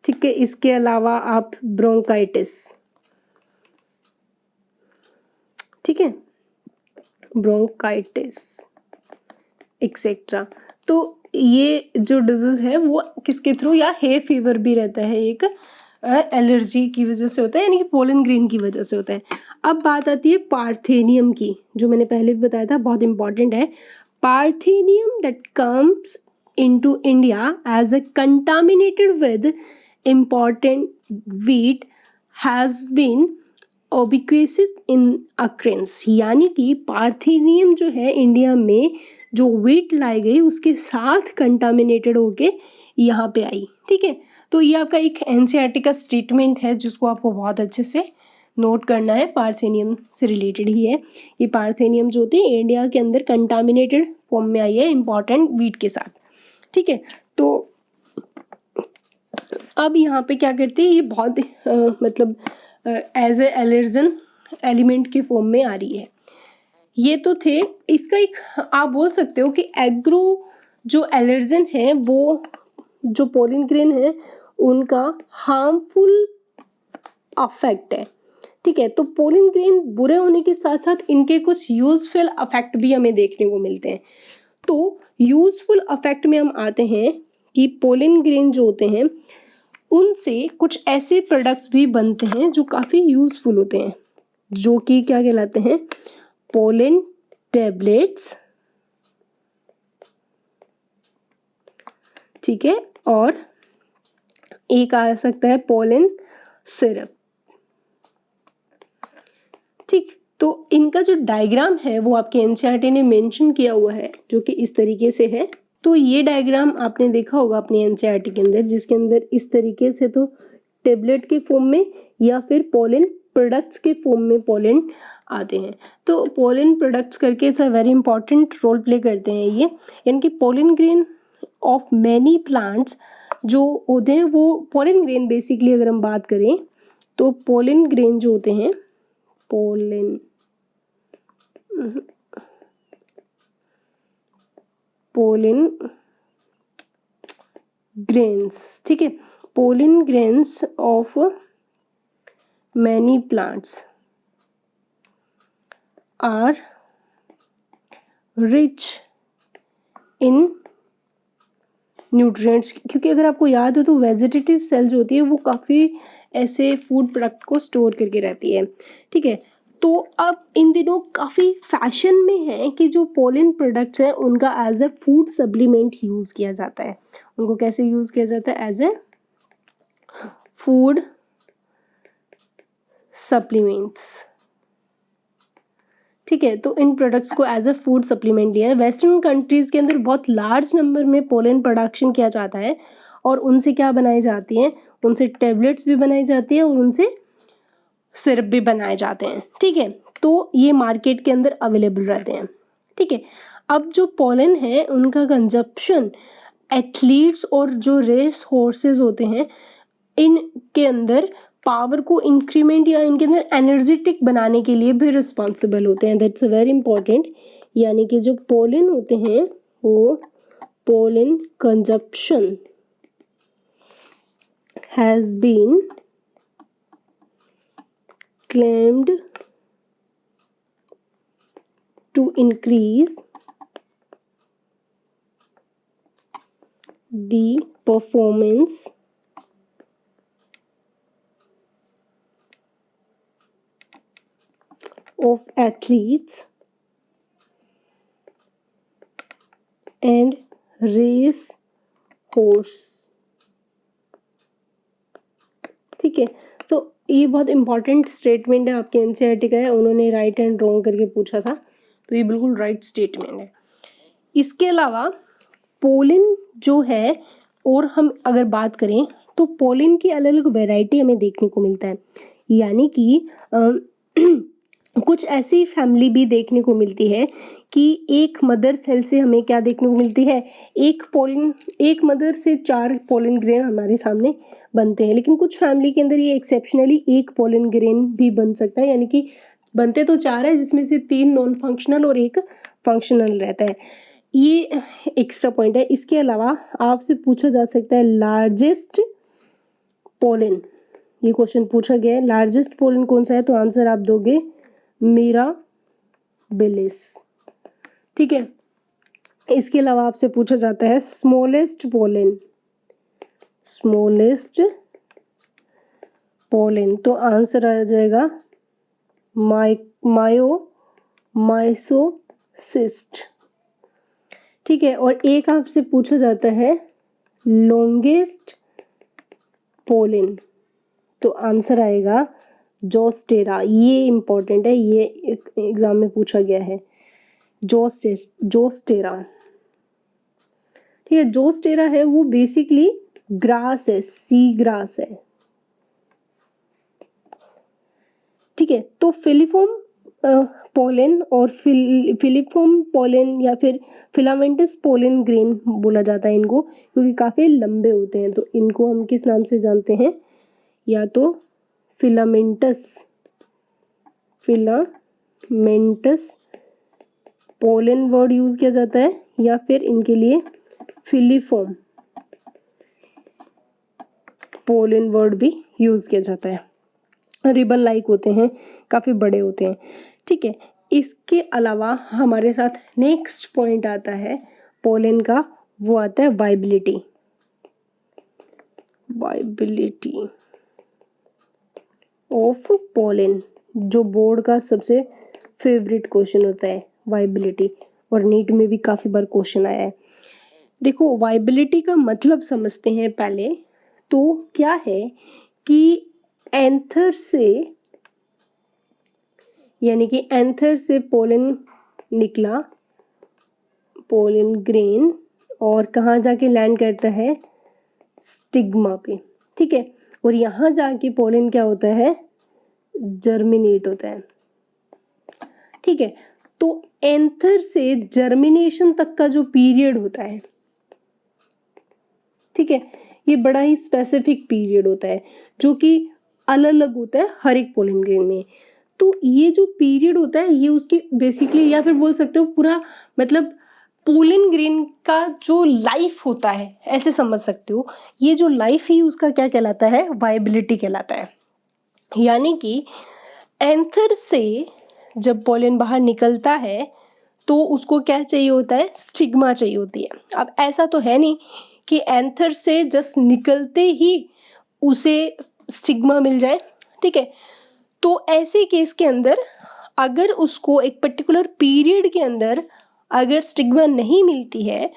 ठीक है, इसके अलावा आप ब्रोंकाइटिस, ठीक है, ब्रोंकाइटिस एक्सेट्रा। तो ये जो डिजीज है वो किसके थ्रू, या हे फीवर भी रहता है एक एलर्जी की वजह से होता है यानी कि पोलन ग्रेन की वजह से होता है। अब बात आती है पार्थेनियम की, जो मैंने पहले भी बताया था बहुत इंपॉर्टेंट है। Parthenium that comes into India as a contaminated with important wheat has been ubiquitous in occurrence, यानी कि पार्थेनियम जो है इंडिया में जो वीट लाई गई उसके साथ कंटामिनेटेड होके यहाँ पे आई। ठीक है, तो ये आपका एक एनसीईआरटी का स्टेटमेंट है जिसको आपको बहुत अच्छे से नोट करना है, पार्थेनियम से रिलेटेड ही है। ये पार्थेनियम जो होती है इंडिया के अंदर कंटामिनेटेड फॉर्म में आई है इम्पॉर्टेंट वीट के साथ। ठीक है, तो अब यहाँ पे क्या करते हैं, ये बहुत मतलब एज ए एलर्जन एलिमेंट के फॉर्म में आ रही है। ये तो थे, इसका एक आप बोल सकते हो कि एग्रो जो एलर्जन है वो जो पोलिन ग्रेन है उनका हार्मफुल अफेक्ट है। ठीक है, तो पोलिन ग्रेन बुरे होने के साथ साथ इनके कुछ यूजफुल अफेक्ट भी हमें देखने को मिलते हैं। तो यूजफुल अफेक्ट में हम आते हैं कि पोलिन ग्रेन जो होते हैं उनसे कुछ ऐसे प्रोडक्ट्स भी बनते हैं जो काफ़ी यूजफुल होते हैं, जो कि क्या कहलाते हैं, पोलन टैबलेट्स। ठीक है, और एक आ सकता है पोलन सिरप। ठीक, तो इनका जो डायग्राम है वो आपके एनसीईआरटी ने मेंशन किया हुआ है जो कि इस तरीके से है। तो ये डायग्राम आपने देखा होगा अपनी एनसीईआरटी के अंदर, जिसके अंदर इस तरीके से तो टेबलेट के फॉर्म में या फिर पोलन प्रोडक्ट्स के फॉर्म में पोलन आते हैं। तो पोलन प्रोडक्ट्स करके it's a very important role play करते हैं ये, यानी कि pollen grain of many plants जो होते हैं वो पोलन ग्रेन बेसिकली अगर हम बात करें तो पोलन ग्रेन जो होते हैं पोलन पोलन ग्रेन्स, ठीक है, pollen grains of many plants are rich in nutrients. क्योंकि अगर आपको याद हो तो वेजिटेटिव सेल जो होती है वो काफ़ी ऐसे फूड प्रोडक्ट को स्टोर करके रहती है। ठीक है, तो अब इन दिनों काफ़ी फैशन में है कि जो पोलन प्रोडक्ट्स हैं उनका as a food supplement use किया जाता है। उनको कैसे यूज़ किया जाता है, एज ए फूड सप्लीमेंट्स। ठीक है, तो इन प्रोडक्ट्स को एज ए फूड सप्लीमेंट लिया है। वेस्टर्न कंट्रीज़ के अंदर बहुत लार्ज नंबर में पोलन प्रोडक्शन किया जाता है और उनसे क्या बनाई जाती हैं, उनसे टेबलेट्स भी बनाई जाती है और उनसे सिरप भी बनाए जाते हैं। ठीक है, तो ये मार्केट के अंदर अवेलेबल रहते हैं। ठीक है, अब जो पोलन है उनका कंजप्शन एथलीट्स और जो रेस हॉर्सेस होते हैं इनके अंदर पावर को इंक्रीमेंट या इनके अंदर एनर्जेटिक बनाने के लिए भी रिस्पॉन्सिबल होते हैं। दैट्स वेरी इंपॉर्टेंट, यानी कि जो पोलन होते हैं वो pollen consumption has been claimed to increase the performance of athletes and race horse। ठीक है, तो ये बहुत इंपॉर्टेंट स्टेटमेंट है आपके एनसीईआरटी का है, उन्होंने राइट एंड रॉन्ग करके पूछा था, तो ये बिल्कुल राइट स्टेटमेंट है। इसके अलावा पोलन जो है, और हम अगर बात करें तो पोलन की अलग अलग वैरायटी हमें देखने को मिलता है, यानी कि कुछ ऐसी फैमिली भी देखने को मिलती है कि एक मदर सेल से हमें क्या देखने को मिलती है, एक मदर से 4 पोलन ग्रेन हमारे सामने बनते हैं। लेकिन कुछ फैमिली के अंदर ये एक्सेप्शनली एक पोलन ग्रेन भी बन सकता है, यानी कि बनते तो 4 है जिसमें से 3 नॉन फंक्शनल और एक फंक्शनल रहता है। ये एक्स्ट्रा पॉइंट है। इसके अलावा आपसे पूछा जा सकता है लार्जेस्ट पोलन, ये क्वेश्चन पूछा गया है, लार्जेस्ट पोलन कौन सा है, तो आंसर आप दोगे मिराबिलिस। ठीक है, इसके अलावा आपसे पूछा जाता है स्मॉलेस्ट पोलन, तो आंसर आ जाएगा माइसोसिस्ट। ठीक है, और एक आपसे पूछा जाता है लॉन्गेस्ट पोलन, तो आंसर आएगा जोस्टेरा। ये इंपॉर्टेंट है, ये एग्जाम में पूछा गया है। जोस्टेरा, ठीक है। जोस्टेरा है वो बेसिकली ग्रास है, सी ग्रास है, ठीक है। तो फिलीफॉर्म पोलन और फिलीफॉर्म पोलन या फिर फिलामेंटस पोलन ग्रेन बोला जाता है इनको, क्योंकि काफी लंबे होते हैं। तो इनको हम किस नाम से जानते हैं? या तो फिलामेंटस पोलन वर्ड यूज किया जाता है, या फिर इनके लिए फिलीफॉर्म पोलन वर्ड भी यूज किया जाता है। रिबन लाइक होते हैं, काफी बड़े होते हैं, ठीक है। इसके अलावा हमारे साथ नेक्स्ट पॉइंट आता है पोलन का, वो आता है वाइबिलिटी ऑफ पोलन, जो बोर्ड का सबसे फेवरेट क्वेश्चन होता है वाइबिलिटी, और नीट में भी काफी बार क्वेश्चन आया है। देखो वाइबिलिटी का मतलब समझते हैं पहले। तो क्या है कि एंथर से, यानी कि एंथर से पोलन निकला, पोलन ग्रेन, और कहाँ जाके लैंड करता है? स्टिग्मा पे, ठीक है। और यहाँ जाके पोलन क्या होता है? जर्मिनेट होता है, ठीक है। तो एंथर से जर्मिनेशन तक का जो पीरियड होता है, ठीक है, ये बड़ा ही स्पेसिफिक पीरियड होता है, जो कि अलग अलग होता है हर एक पोलन ग्रेन में। तो ये जो पीरियड होता है ये उसकी बेसिकली, या फिर बोल सकते हो पूरा, मतलब पोलन ग्रेन का जो लाइफ होता है, ऐसे समझ सकते हो। ये जो लाइफ ही उसका क्या कहलाता है? वाइबिलिटी कहलाता है। यानी कि एंथर से जब पोलन बाहर निकलता है तो उसको क्या चाहिए होता है? स्टिग्मा चाहिए होती है। अब ऐसा तो है नहीं कि एंथर से जस्ट निकलते ही उसे स्टिग्मा मिल जाए, ठीक है। तो ऐसे केस के अंदर अगर उसको एक पर्टिकुलर पीरियड के अंदर अगर स्टिग्मा नहीं मिलती है,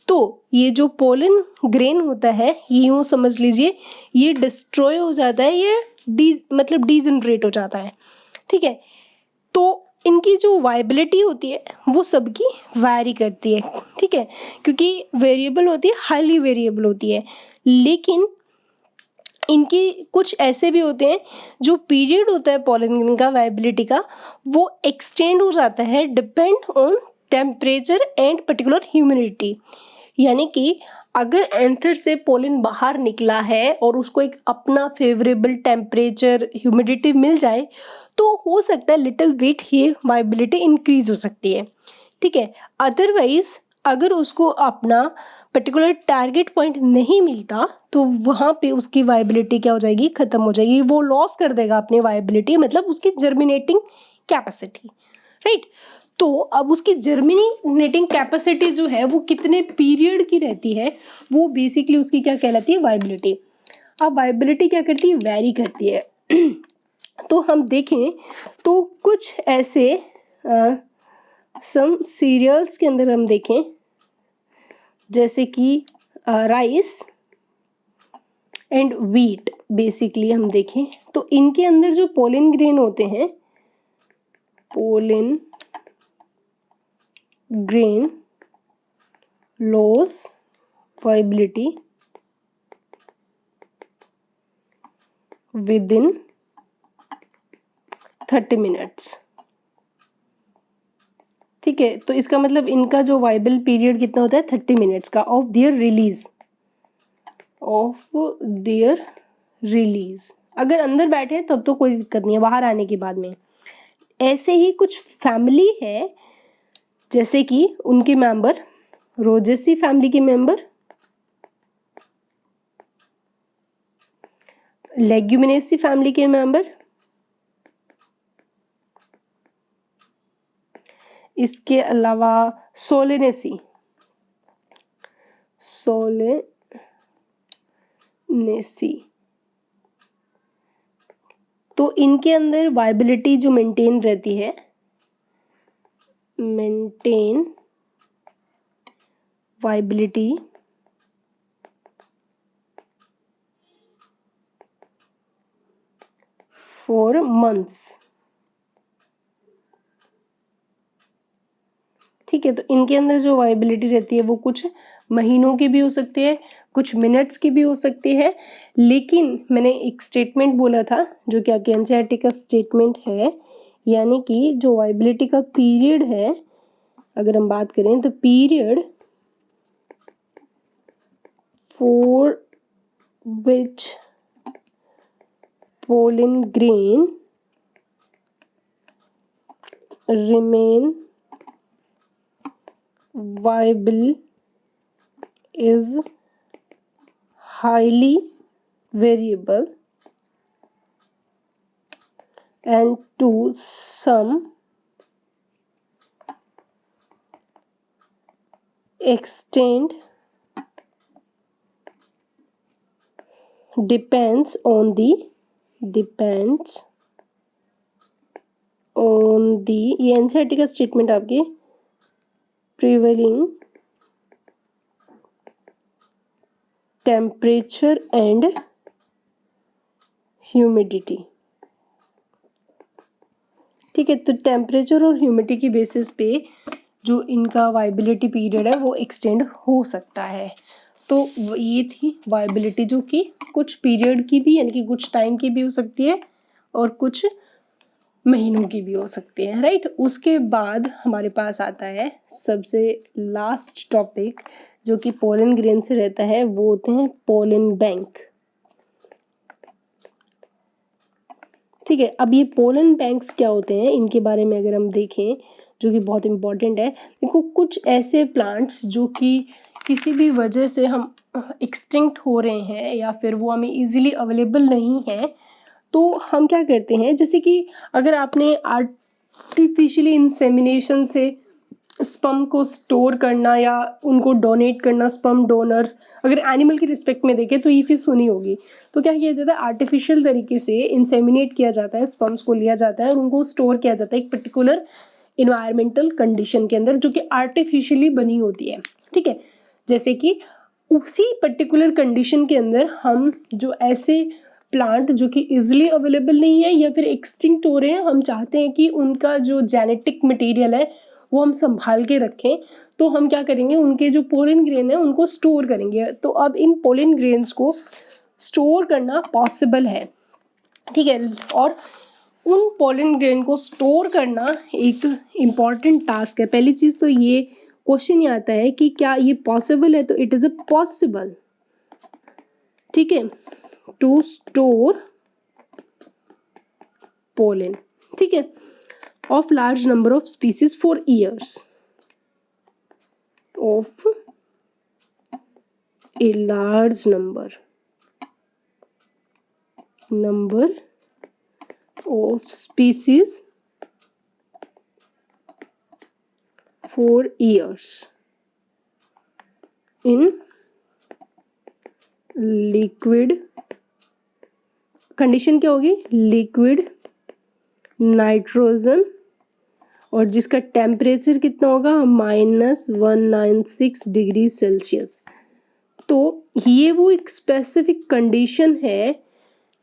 तो ये जो पोलन ग्रेन होता है ये यूँ समझ लीजिए ये डिस्ट्रॉय हो जाता है, ये मतलब डीजनरेट हो जाता है, ठीक है। तो इनकी जो वाइबिलिटी होती है वो सबकी वैरी करती है, ठीक है, क्योंकि वेरिएबल होती है, हाईली वेरिएबल होती है। लेकिन इनकी कुछ ऐसे भी होते हैं जो पीरियड होता है पोलन का वाइबिलिटी का, वो एक्सटेंड हो जाता है depend on temperature and particular humidity. यानी कि अगर एंथर से पोलन बाहर निकला है और उसको एक अपना फेवरेबल टेम्परेचर ह्यूमिडिटी मिल जाए, तो हो सकता है लिटिल बिट ये वाइबिलिटी इंक्रीज हो सकती है, ठीक है। अदरवाइज अगर उसको अपना पर्टिकुलर टारगेट पॉइंट नहीं मिलता तो वहाँ पे उसकी वाइबिलिटी क्या हो जाएगी? खत्म हो जाएगी, वो लॉस कर देगा अपनी वाइबिलिटी, मतलब उसकी जर्मिनेटिंग कैपेसिटी, राइट। तो अब उसकी जर्मिनेटिंग कैपेसिटी जो है वो कितने पीरियड की रहती है, वो बेसिकली उसकी क्या कहलाती है? वाइबिलिटी। अब वाइबिलिटी क्या करती है? वैरी करती है। तो हम देखें तो कुछ ऐसे सम सीरियल्स के अंदर हम देखें, जैसे कि राइस एंड व्हीट, बेसिकली हम देखें तो इनके अंदर जो पोलन ग्रेन होते हैं, pollen grain loss viability with in 30 minutes, ठीक है। तो इसका मतलब इनका जो वाइबल पीरियड कितना होता है? 30 मिनट्स का, ऑफ देयर रिलीज। अगर अंदर बैठे तब तो कोई दिक्कत नहीं है, बाहर आने के बाद में। ऐसे ही कुछ फैमिली है, जैसे कि उनके मेंबर, रोजेसी फैमिली के मेंबर, लेग्यूमिनेसी फैमिली के मेंबर, इसके अलावा सोलेनेसी तो इनके अंदर वाइबिलिटी जो मेंटेन रहती है, मेंटेन वाइबिलिटी फॉर मंथ्स। ठीक है, तो इनके अंदर जो वाइबिलिटी रहती है वो कुछ महीनों की भी हो सकती है, कुछ मिनट्स की भी हो सकती है, लेकिन मैंने एक स्टेटमेंट बोला था जो कि आपके एनसीईआरटी का स्टेटमेंट है, यानी कि जो वाइबिलिटी का पीरियड है, अगर हम बात करें तो period for which pollen grain remain viable is highly variable and to some extent depends on the ये एनसीईआरटी का स्टेटमेंट आपके prevailing temperature and humidity। ठीक है, तो टेम्परेचर और ह्यूमिडिटी की बेसिस पे जो इनका वाइबिलिटी पीरियड है वो एक्सटेंड हो सकता है। तो ये थी वाइबिलिटी जो कि कुछ पीरियड की भी यानी कि कुछ टाइम की भी हो सकती है और कुछ महीनों की भी हो सकती है, राइट। उसके बाद हमारे पास आता है सबसे लास्ट टॉपिक जो कि पोलन ग्रेन से रहता है, वो होते हैं पोलन बैंक। ठीक है, अब ये पोलन बैंक्स क्या होते हैं इनके बारे में अगर हम देखें जो कि बहुत इम्पोर्टेंट है। देखो, कुछ ऐसे प्लांट्स जो कि किसी भी वजह से हम एक्सटिंक्ट हो रहे हैं या फिर वो हमें इजीली अवेलेबल नहीं है, तो हम क्या करते हैं, जैसे कि अगर आपने आर्टिफिशियली इंसेमिनेशन से स्पर्म को स्टोर करना या उनको डोनेट करना, स्पर्म डोनर्स, अगर एनिमल की रिस्पेक्ट में देखें तो ये चीज़ सुनी होगी। तो क्या किया जाता है, आर्टिफिशियल तरीके से इंसेमिनेट किया जाता है, स्पर्म्स को लिया जाता है और उनको स्टोर किया जाता है एक पर्टिकुलर इन्वायरमेंटल कंडीशन के अंदर जो कि आर्टिफिशियली बनी होती है। ठीक है, जैसे कि उसी पर्टिकुलर कंडीशन के अंदर हम जो ऐसे प्लांट जो कि इजिली अवेलेबल नहीं है या फिर एक्सटिंक्ट हो रहे हैं, हम चाहते हैं कि उनका जो जेनेटिक मटेरियल है वो हम संभाल के रखें, तो हम क्या करेंगे, उनके जो पोलन ग्रेन है उनको स्टोर करेंगे। तो अब इन पोलन ग्रेन्स को स्टोर करना पॉसिबल है। ठीक है, और उन पोलन ग्रेन को स्टोर करना एक इम्पॉर्टेंट टास्क है। पहली चीज़ तो ये क्वेश्चन ये आता है कि क्या ये पॉसिबल है, तो इट इज़ अ पॉसिबल। ठीक है, टू स्टोर पोलन, ठीक है, of large number of species for years, of a large number of species for years in liquid condition क्या होगी, लिक्विड नाइट्रोजन, और जिसका टेम्परेचर कितना होगा, -196 डिग्री सेल्सियस। तो ये वो एक स्पेसिफिक कंडीशन है,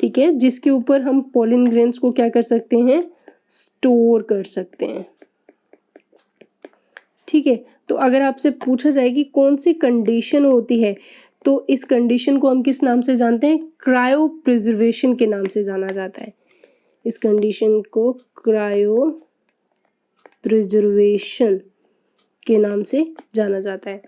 ठीक है, जिसके ऊपर हम पोलन ग्रेन्स को क्या कर सकते हैं, स्टोर कर सकते हैं। ठीक है, तो अगर आपसे पूछा जाए कि कौन सी कंडीशन होती है, तो इस कंडीशन को हम किस नाम से जानते हैं, क्रायो प्रिजर्वेशन के नाम से जाना जाता है। इस कंडीशन को क्रायो प्रिजर्वेशन के नाम से जाना जाता है।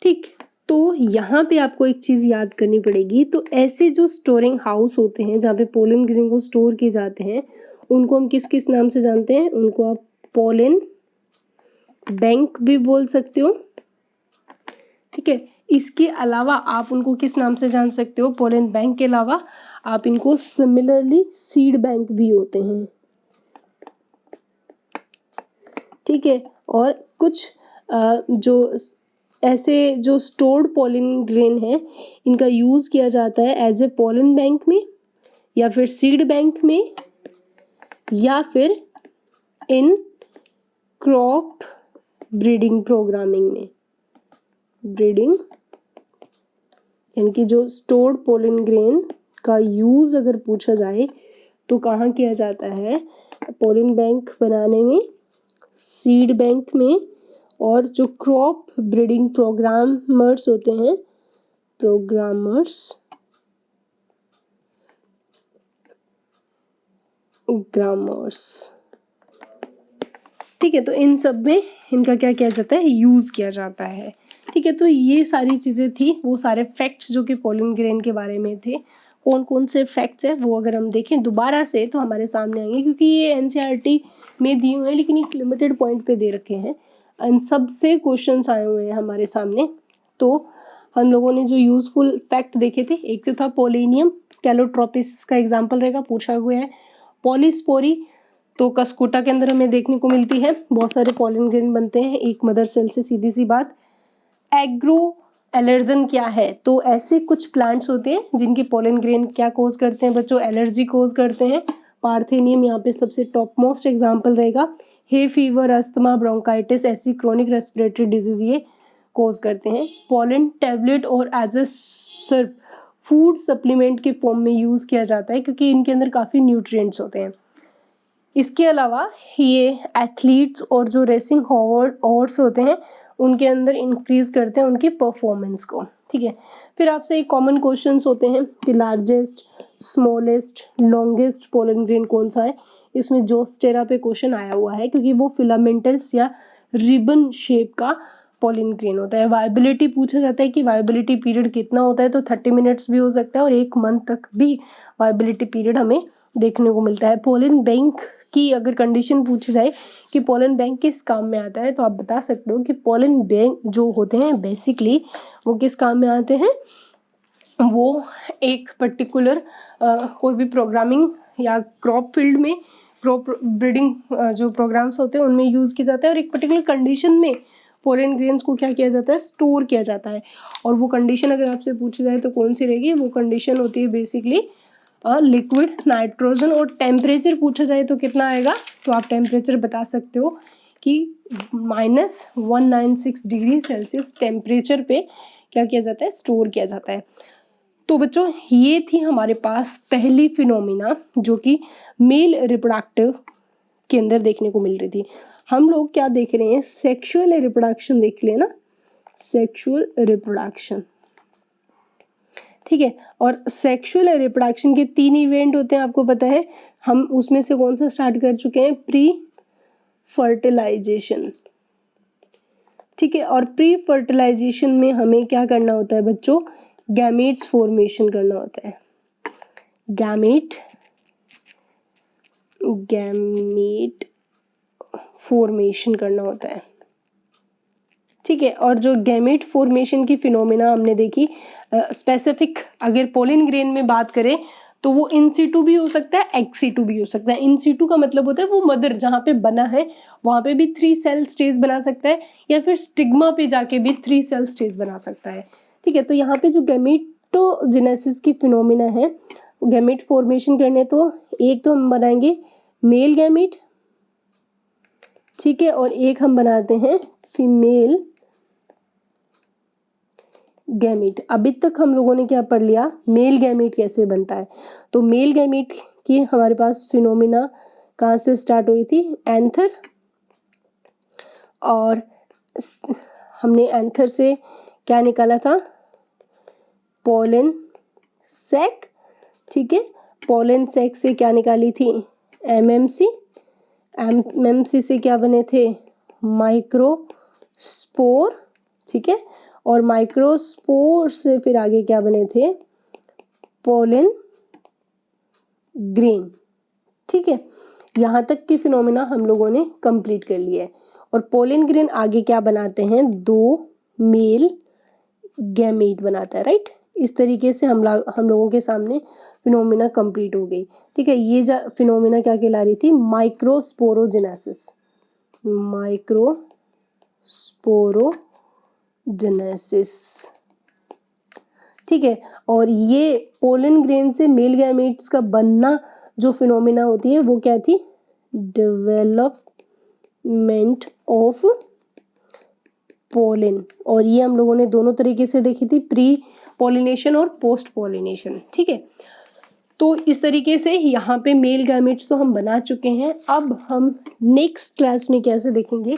ठीक, तो यहाँ पे आपको एक चीज़ याद करनी पड़ेगी। तो ऐसे जो स्टोरिंग हाउस होते हैं जहाँ पे पोलन ग्रेन को स्टोर किए जाते हैं, उनको हम किस किस नाम से जानते हैं, उनको आप पोलन बैंक भी बोल सकते हो। ठीक है, इसके अलावा आप उनको किस नाम से जान सकते हो, पोलन बैंक के अलावा आप इनको सिमिलरली सीड बैंक भी होते हैं। ठीक है, और कुछ जो ऐसे जो स्टोर्ड पोलन ग्रेन है, इनका यूज़ किया जाता है एज ए पोलन बैंक में या फिर सीड बैंक में या फिर इन क्रॉप ब्रीडिंग प्रोग्रामिंग में। ब्रीडिंग यानी कि जो स्टोर्ड पोलन ग्रेन का यूज़ अगर पूछा जाए तो कहाँ किया जाता है? पोलन बैंक बनाने में, सीड बैंक में, और जो क्रॉप ब्रीडिंग प्रोग्रामर्स होते हैं, ग्रामर्स, ठीक है, तो इन सब में इनका क्या किया जाता है? यूज किया जाता है। ठीक है, तो ये सारी चीजें थी, वो सारे फैक्ट्स जो कि पोलन ग्रेन के बारे में थे। कौन कौन से फैक्ट्स है वो अगर हम देखें दोबारा से तो हमारे सामने आएंगे, क्योंकि ये एनसीईआरटी में दिए हुए हैं लेकिन एक लिमिटेड पॉइंट पे दे रखे हैं। इन सब से क्वेश्चंस आए हुए हैं हमारे सामने। तो हम लोगों ने जो यूजफुल फैक्ट देखे थे, एक तो था पोलेनियम कैलोट्रोपिस का एग्जाम्पल रहेगा, पूछा हुआ है। पॉलीस्पोरी तो कसकोटा के अंदर हमें देखने को मिलती है, बहुत सारे पॉलन ग्रेन बनते हैं एक मदर सेल से, सीधी सी बात। एग्रो एलर्जन क्या है? तो ऐसे कुछ प्लांट्स होते हैं जिनके पॉलन ग्रेन क्या कोज करते हैं बच्चों? एलर्जी कोज करते हैं। पार्थेनियम यहाँ पे सबसे टॉप मोस्ट एग्जाम्पल रहेगा। हे फीवर, अस्थमा, ब्रोंकाइटिस, ऐसी क्रोनिक रेस्पिरेटरी डिजीज ये कोज करते हैं। पॉलन टैबलेट और एज अ सिर्फ फूड सप्लीमेंट के फॉर्म में यूज किया जाता है, क्योंकि इनके अंदर काफी न्यूट्रिएंट्स होते हैं। इसके अलावा ये एथलीट्स और जो रेसिंग हॉर्स होते हैं उनके अंदर इंक्रीज करते हैं उनकी परफॉर्मेंस को। ठीक है, फिर आपसे एक कॉमन क्वेश्चंस होते हैं कि largest, smallest, longest pollen grain कौन सा है? इसमें जोस्टेरा पे क्वेश्चन आया हुआ है, क्योंकि वो फिलामेंटस या रिबन शेप का पोलन ग्रेन होता है। वायबिलिटी पूछा जाता है कि वायबिलिटी पीरियड कितना होता है, तो 30 मिनट्स भी हो सकता है और 1 मंथ तक भी वायबिलिटी पीरियड हमें देखने को मिलता है। पोलन बैंक की अगर कंडीशन पूछी जाए कि पोलन बैंक किस काम में आता है, तो आप बता सकते हो कि पोलन बैंक जो होते हैं बेसिकली वो किस काम में आते हैं? वो एक पर्टिकुलर कोई भी प्रोग्रामिंग या क्रॉप फील्ड में, क्रॉप ब्रीडिंग जो प्रोग्राम्स होते हैं उनमें यूज किया जाता है, और एक पर्टिकुलर कंडीशन में पोलन ग्रेन्स को क्या किया जाता है? स्टोर किया जाता है। और वो कंडीशन अगर आपसे पूछी जाए तो कौन सी रहेगी? वो कंडीशन होती है बेसिकली लिक्विड नाइट्रोजन। और टेम्परेचर पूछा जाए तो कितना आएगा? तो आप टेम्परेचर बता सकते हो कि -196 डिग्री सेल्सियस टेम्परेचर पे क्या किया जाता है? स्टोर किया जाता है। तो बच्चों ये थी हमारे पास पहली फिनोमिना जो कि मेल रिप्रोडक्टिव के अंदर देखने को मिल रही थी। हम लोग क्या देख रहे हैं? सेक्सुअल रिप्रोडक्शन देख लेना, सेक्सुअल रिप्रोडक्शन। ठीक है, और सेक्सुअल रिप्रोडक्शन के 3 इवेंट होते हैं, आपको पता है। हम उसमें से कौन सा स्टार्ट कर चुके हैं? Pre fertilization. ठीक है, और प्री फर्टिलाइजेशन में हमें क्या करना होता है बच्चों? गैमेट्स फॉर्मेशन करना होता है। गैमेट फॉर्मेशन करना होता है। ठीक है, और जो गैमेट फॉर्मेशन की फिनोमिना हमने देखी, स्पेसिफिक अगर पोलन ग्रेन में बात करें तो वो इन सीटू भी हो सकता है, एक्स सीटू भी हो सकता है। इन सीटू का मतलब होता है वो मदर जहाँ पे बना है वहाँ पे भी 3 सेल स्टेज बना सकता है, या फिर स्टिग्मा पे जाके भी 3 सेल स्टेज बना सकता है। ठीक है, तो यहाँ पे जो गैमेटोजेनेसिस की फिनोमिना है, गैमेट फॉर्मेशन करने तो एक तो हम बनाएंगे मेल गैमेट, ठीक है, और एक हम बनाते हैं फीमेल गैमेट। अभी तक हम लोगों ने क्या पढ़ लिया? मेल गैमेट कैसे बनता है। तो मेल गैमेट की हमारे पास फिनोमिना कहाँ से स्टार्ट हुई थी? एंथर। और हमने एंथर से क्या निकाला था? Pollen sac. ठीक है, पोलन सैक से क्या निकाली थी? एमएमसी। एमएमसी से क्या बने थे? माइक्रोस्पोर। ठीक है, और माइक्रोस्पोर से फिर आगे क्या बने थे? Pollen grain. ठीक है, यहाँ तक की फिनोमिना हम लोगों ने कंप्लीट कर लिया है। और पोलन ग्रेन आगे क्या बनाते हैं? 2 मेल गैमेट बनाता है, राइट। इस तरीके से हम लोगों के सामने फिनोमिना कंप्लीट हो गई। ठीक है, ये फिनोमिना क्या कहला रही थी? माइक्रोस्पोरोजेनेसिस। माइक्रोस्पोरोजेनेसिस। ठीक है, और ये पोलन ग्रेन से मेल गैमेट्स का बनना जो फिनोमिना होती है वो क्या थी? Development of pollen. और ये हम लोगों ने दोनों तरीके से देखी थी, प्री पोलिनेशन और पोस्ट पोलिनेशन। ठीक है, तो इस तरीके से यहाँ पे मेल गैमेट्स तो हम बना चुके हैं। अब हम नेक्स्ट क्लास में कैसे देखेंगे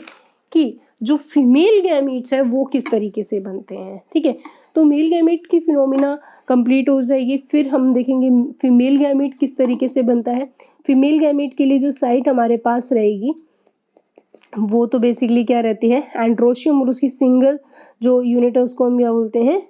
कि जो फीमेल गैमेट्स है वो किस तरीके से बनते हैं। ठीक है, तो मेल गैमेट की फिनोमिना कंप्लीट हो जाएगी। फिर हम देखेंगे फीमेल गैमेट किस तरीके से बनता है। फीमेल गैमेट के लिए जो साइट हमारे पास रहेगी वो तो बेसिकली क्या रहती है, एंड्रोशियम, और उसकी सिंगल जो यूनिट है उसको हम क्या बोलते हैं,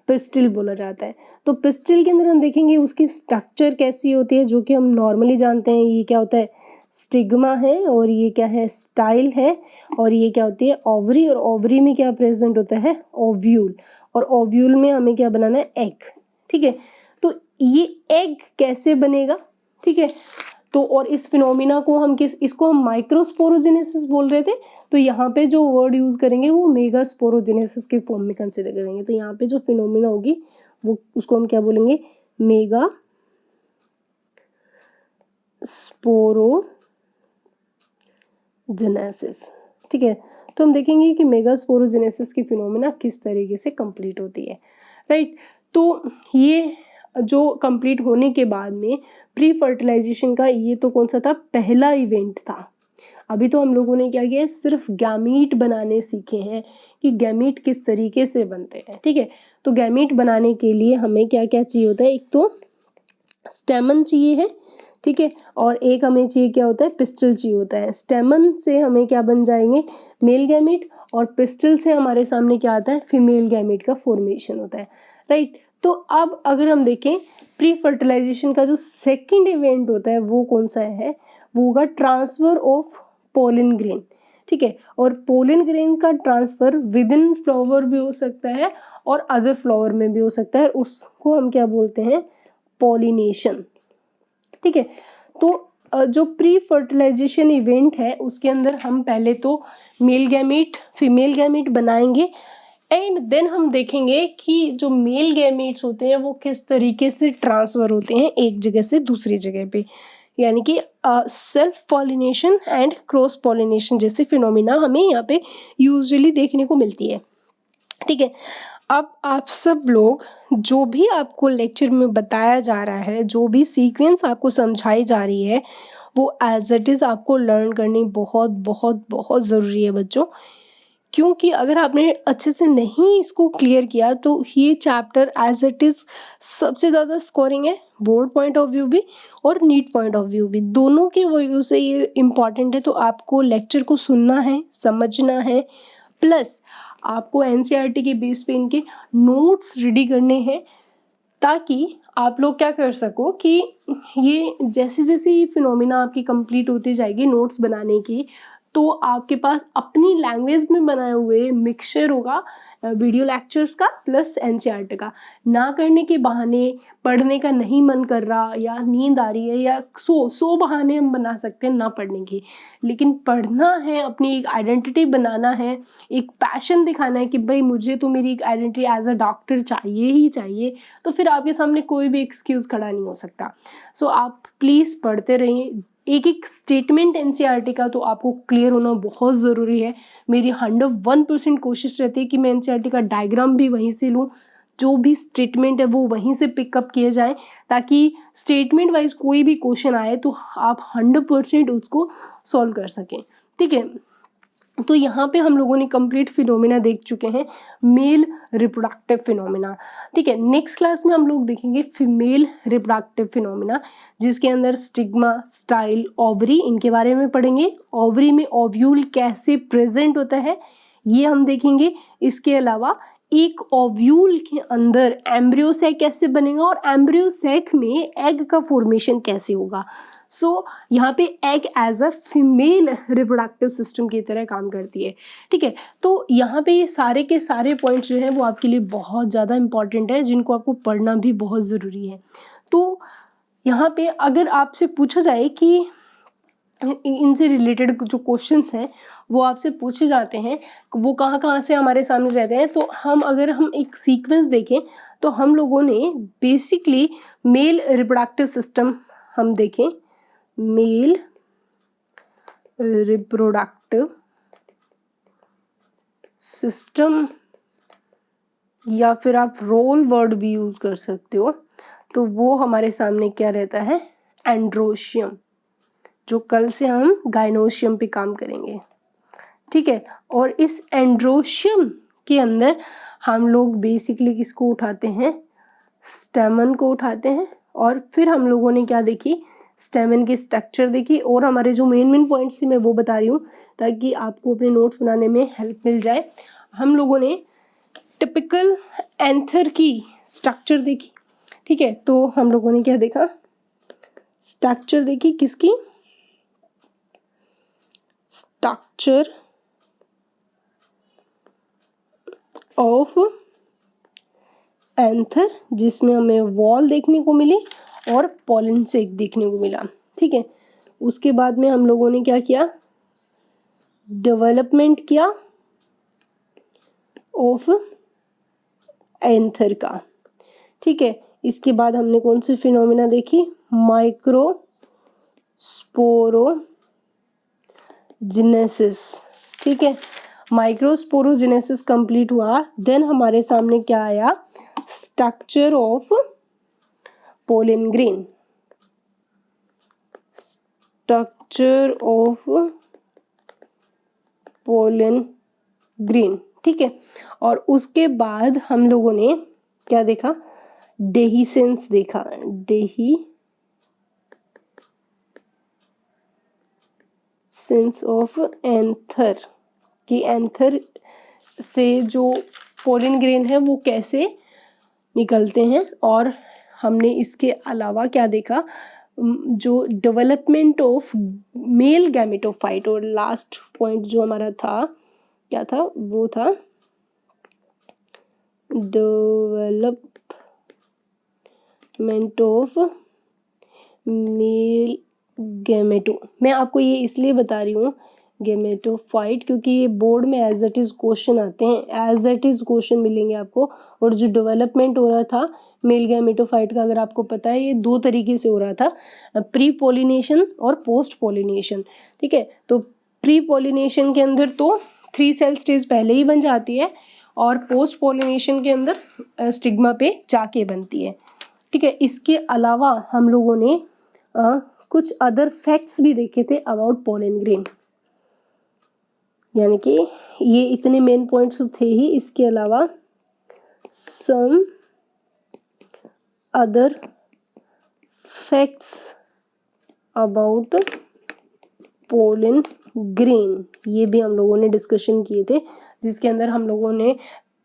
पिस्टिल बोला जाता है। तो पिस्टिल के अंदर हम देखेंगे उसकी स्ट्रक्चर कैसी होती है, जो कि हम नॉर्मली जानते हैं। ये क्या होता है, स्टिग्मा है, और ये क्या है, स्टाइल है, और ये क्या होती है, ओवरी, और ओवरी में क्या प्रेजेंट होता है, ओव्यूल, और ओव्यूल में हमें क्या बनाना है, एग। ठीक है, तो ये एग कैसे बनेगा, ठीक है, तो और इस फिनोमिना को हम इसको हम माइक्रोस्पोरोजेनेसिस बोल रहे थे, तो यहाँ पे जो वर्ड यूज करेंगे वो मेगास्पोरोजेनेसिस के फॉर्म में कंसिडर करेंगे। तो यहाँ पे जो फिनोमिना होगी वो उसको हम क्या बोलेंगे, मेगा स्पोरोजेनेसिस। ठीक है, तो हम देखेंगे कि मेगास्पोरोजेनेसिस की फिनोमिना किस तरीके से कंप्लीट होती है, राइट। तो ये जो कंप्लीट होने के बाद में प्री फर्टिलाइजेशन का ये तो कौन सा था, पहला इवेंट था। अभी तो हम लोगों ने क्या किया है, सिर्फ गैमीट बनाने सीखे हैं कि गैमीट किस तरीके से बनते हैं। ठीक है, तो गैमीट बनाने के लिए हमें क्या क्या चाहिए होता है, एक तो स्टेमन चाहिए है, ठीक है, और एक हमें चाहिए क्या होता है, पिस्टल चाहिए होता है। स्टेमन से हमें क्या बन जाएंगे, मेल गैमीट, और पिस्टल से हमारे सामने क्या आता है, फीमेल गैमीट का फॉर्मेशन होता है, राइट। तो अब अगर हम देखें प्री फर्टिलाइजेशन का जो सेकेंड इवेंट होता है वो कौन सा है, वो होगा ट्रांसफर ऑफ पोलन ग्रेन। ठीक है, और पोलन ग्रेन का ट्रांसफर विद इन फ्लावर भी हो सकता है और अदर फ्लावर में भी हो सकता है, उसको हम क्या बोलते हैं, पॉलिनेशन। ठीक है, तो जो प्री फर्टिलाइजेशन इवेंट है उसके अंदर हम पहले तो मेल गैमीट फीमेल गैमीट बनाएंगे, एंड देन हम देखेंगे कि जो मेल गैमीट्स होते हैं वो किस तरीके से ट्रांसफर होते हैं एक जगह से दूसरी जगह पे, यानी कि self pollination and cross pollination जैसे फिनोमिना हमें यहाँ पे यूजुअली देखने को मिलती है। ठीक है, अब आप सब लोग जो भी आपको लेक्चर में बताया जा रहा है, जो भी सीक्वेंस आपको समझाई जा रही है, वो एज इट इज़ आपको लर्न करनी बहुत बहुत बहुत ज़रूरी है बच्चों। क्योंकि अगर आपने अच्छे से नहीं इसको क्लियर किया तो ये चैप्टर एज इट इज़ सबसे ज़्यादा स्कोरिंग है, बोर्ड पॉइंट ऑफ व्यू भी और नीट पॉइंट ऑफ व्यू भी, दोनों के व्यू से ये इम्पॉर्टेंट है। तो आपको लेक्चर को सुनना है, समझना है, प्लस आपको एनसीईआरटी के बेस पे इनके नोट्स रेडी करने हैं, ताकि आप लोग क्या कर सको कि ये जैसे जैसे ये फिनोमिना आपकी कंप्लीट होती जाएगी नोट्स बनाने की, तो आपके पास अपनी लैंग्वेज में बनाए हुए मिक्सचर होगा वीडियो लेक्चर्स का प्लस एनसीईआरटी का। ना करने के बहाने, पढ़ने का नहीं मन कर रहा या नींद आ रही है या सो बहाने हम बना सकते हैं ना पढ़ने की, लेकिन पढ़ना है, अपनी एक आइडेंटिटी बनाना है, एक पैशन दिखाना है कि भाई मुझे तो मेरी एक आइडेंटिटी एज अ डॉक्टर चाहिए ही चाहिए, तो फिर आपके सामने कोई भी एक्सक्यूज खड़ा नहीं हो सकता। सो आप प्लीज़ पढ़ते रहिए, एक एक स्टेटमेंट एनसीईआरटी का तो आपको क्लियर होना बहुत ज़रूरी है। मेरी 101% कोशिश रहती है कि मैं एनसीईआरटी का डायग्राम भी वहीं से लूँ, जो भी स्टेटमेंट है वो वहीं से पिकअप किए जाए, ताकि स्टेटमेंट वाइज कोई भी क्वेश्चन आए तो आप 100% उसको सॉल्व कर सकें। ठीक है, तो यहाँ पे हम लोगों ने कंप्लीट फिनोमिना देख चुके हैं, मेल रिप्रोडक्टिव फिनोमिना। ठीक है, नेक्स्ट क्लास में हम लोग देखेंगे फीमेल रिप्रोडक्टिव फिनोमिना, जिसके अंदर स्टिग्मा, स्टाइल, ओवरी, इनके बारे में पढ़ेंगे। ओवरी में ओव्यूल कैसे प्रेजेंट होता है ये हम देखेंगे। इसके अलावा एक ओव्यूल के अंदर एम्ब्रियो सैक कैसे बनेगा और एम्ब्रियो सैक में एग का फॉर्मेशन कैसे होगा। सो यहाँ पे egg as a female reproductive system की तरह काम करती है। ठीक है, तो यहाँ पे ये सारे के सारे पॉइंट्स जो हैं वो आपके लिए बहुत ज़्यादा इंपॉर्टेंट है, जिनको आपको पढ़ना भी बहुत ज़रूरी है। तो यहाँ पे अगर आपसे पूछा जाए कि इनसे रिलेटेड जो क्वेश्चंस हैं वो आपसे पूछे जाते हैं, वो कहाँ कहाँ से हमारे सामने रहते हैं, तो अगर हम एक सीक्वेंस देखें तो हम लोगों ने बेसिकली मेल रिप्रोडक्टिव सिस्टम हम देखें, मेल रिप्रोडक्टिव सिस्टम, या फिर आप रोल वर्ड भी यूज कर सकते हो, तो वो हमारे सामने क्या रहता है, एंड्रोशियम, जो कल से हम गाइनोशियम पे काम करेंगे, ठीक है। और इस एंड्रोशियम के अंदर हम लोग बेसिकली किसको उठाते हैं, स्टेमन को उठाते हैं। और फिर हम लोगों ने क्या देखी, स्टेमन की स्ट्रक्चर देखी, और हमारे जो मेन पॉइंट्स थी मैं वो बता रही हूँ ताकि आपको अपने नोट्स बनाने में हेल्प मिल जाए। हम लोगों ने टिपिकल एंथर की स्ट्रक्चर देखी, ठीक है। तो हम लोगों ने क्या देखा, स्ट्रक्चर देखी, किसकी, स्ट्रक्चर ऑफ एंथर, जिसमें हमें वॉल देखने को मिली और पॉलन सेक देखने को मिला, ठीक है। उसके बाद में हम लोगों ने क्या किया, डेवलपमेंट किया ऑफ एंथर का, ठीक है। इसके बाद हमने कौन सी फिनोमिना देखी, माइक्रोस्पोरोजेनेसिस, ठीक है। माइक्रोस्पोरोजेनेसिस कंप्लीट हुआ, देन हमारे सामने क्या आया, structure of pollen grain, structure of pollen grain, ठीक है। और उसके बाद हम लोगों ने क्या देखा, डेहिसेंस देखा, डेहिसेंस ऑफ एंथर, कि एंथर से जो पोलन ग्रेन है वो कैसे निकलते हैं। और हमने इसके अलावा क्या देखा, जो डेवलपमेंट ऑफ मेल गैमेटोफाइट, और लास्ट पॉइंट जो हमारा था क्या था, वो था डेवलपमेंट ऑफ मेल गैमेटो। मैं आपको ये इसलिए बता रही हूँ गैमेटोफाइट क्योंकि ये बोर्ड में एज इट इज क्वेश्चन आते हैं, एज इट इज क्वेश्चन मिलेंगे आपको। और जो डेवलपमेंट हो रहा था मेल गैमेटोफाइट का, अगर आपको पता है, ये दो तरीके से हो रहा था, प्री पोलिनेशन और पोस्ट पोलिनेशन, ठीक है। तो प्री पोलिनेशन के अंदर तो 3 सेल स्टेज पहले ही बन जाती है, और पोस्ट पोलिनेशन के अंदर स्टिग्मा पे जाके बनती है, ठीक है। इसके अलावा हम लोगों ने कुछ अदर फैक्ट्स भी देखे थे अबाउट पोलन ग्रेन, यानी कि ये इतने मेन पॉइंट्स थे ही, इसके अलावा some other facts about pollen grain, ये भी हम लोगों ने डिस्कशन किए थे, जिसके अंदर हम लोगों ने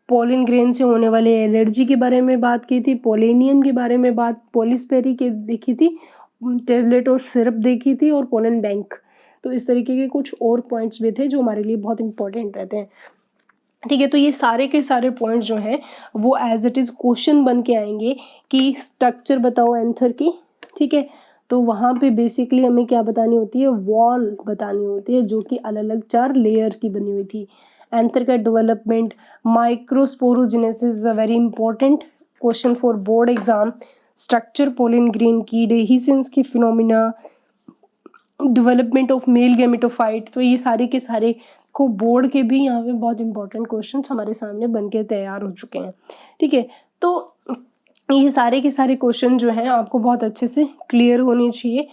पोलन ग्रेन से होने वाले एलर्जी के बारे में बात की थी, पोलेनियम के बारे में बात, पोलिस्पेरी के देखी थी, टेबलेट और सिरप देखी थी, और पोलन बैंक। तो इस तरीके के कुछ और पॉइंट्स भी थे जो हमारे लिए बहुत इंपॉर्टेंट रहते हैं, ठीक है। तो ये सारे के सारे पॉइंट्स जो हैं वो एज इट इज क्वेश्चन बन के आएंगे कि स्ट्रक्चर बताओ एंथर की, ठीक है। तो वहाँ पे बेसिकली हमें क्या बतानी होती है, वॉल बतानी होती है, जो कि अलग अलग 4 लेयर की बनी हुई थी। एंथर का development, microsporogenesis is a very important question for board exam, structure pollen grain की, डेहिसेंस की phenomena, development of male gametophyte. तो ये सारे के सारे को बोर्ड के भी यहाँ पे बहुत इंपॉर्टेंट क्वेश्चंस हमारे सामने बन के तैयार हो चुके हैं, ठीक है। तो ये सारे के सारे क्वेश्चन जो हैं आपको बहुत अच्छे से क्लियर होने चाहिए।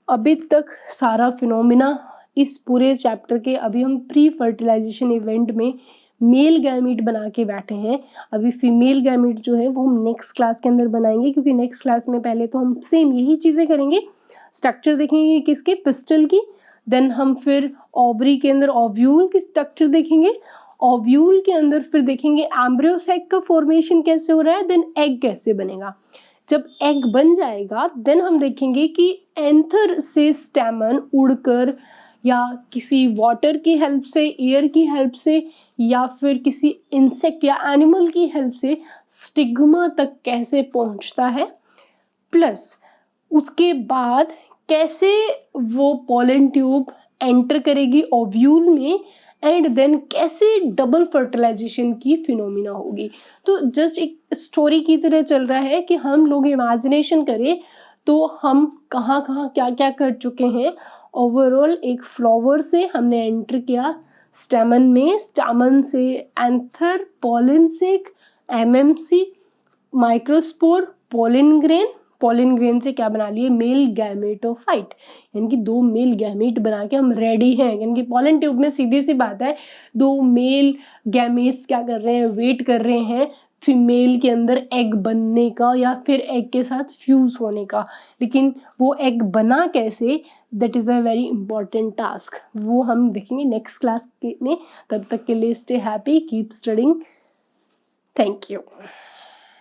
अभी तक सारा फिनोमिना इस पूरे चैप्टर के, अभी हम प्री फर्टिलाइजेशन इवेंट में मेल गैमीट बना के बैठे हैं, अभी फीमेल गैमीट जो है वो हम नेक्स्ट क्लास के अंदर बनाएंगे, क्योंकि नेक्स्ट क्लास में पहले तो हम सेम यही चीज़ें करेंगे, स्ट्रक्चर देखेंगे किसके, पिस्टल की, देन हम फिर ओवरी के अंदर ओव्यूल की स्ट्रक्चर देखेंगे, ओव्यूल के अंदर फिर देखेंगे एम्ब्रियो सैक का फॉर्मेशन कैसे हो रहा है, देन एग कैसे बनेगा। जब एग बन जाएगा देन हम देखेंगे कि एंथर से स्टेमन उड़कर या किसी वाटर की हेल्प से, एयर की हेल्प से, या फिर किसी इंसेक्ट या एनिमल की हेल्प से स्टिग्मा तक कैसे पहुंचता है, प्लस उसके बाद कैसे वो पोलन ट्यूब एंटर करेगी ओव्यूल में, एंड देन कैसे डबल फर्टिलाइजेशन की फिनोमिना होगी। तो जस्ट एक स्टोरी की तरह चल रहा है कि हम लोग इमेजिनेशन करें तो हम कहाँ कहाँ क्या क्या कर चुके हैं। ओवरऑल एक फ्लावर से हमने एंटर किया स्टेमन में, स्टेमन से anther, pollen sac, MMC, microspore, pollen grain, pollen grain से क्या बना लिए, मेल गैमेटोफाइट, यानी कि 2 मेल गैमेट बना के हम रेडी हैं। यानी कि पोलन ट्यूब में सीधी सी बात है 2 मेल गैमेट्स क्या कर रहे हैं, वेट कर रहे हैं फीमेल के अंदर एग बनने का या फिर एग के साथ फ्यूज होने का। लेकिन वो एग बना कैसे, that is a very important task, वो हम देखेंगे नेक्स्ट क्लास में। तब तक के लिए stay happy, keep studying, thank you.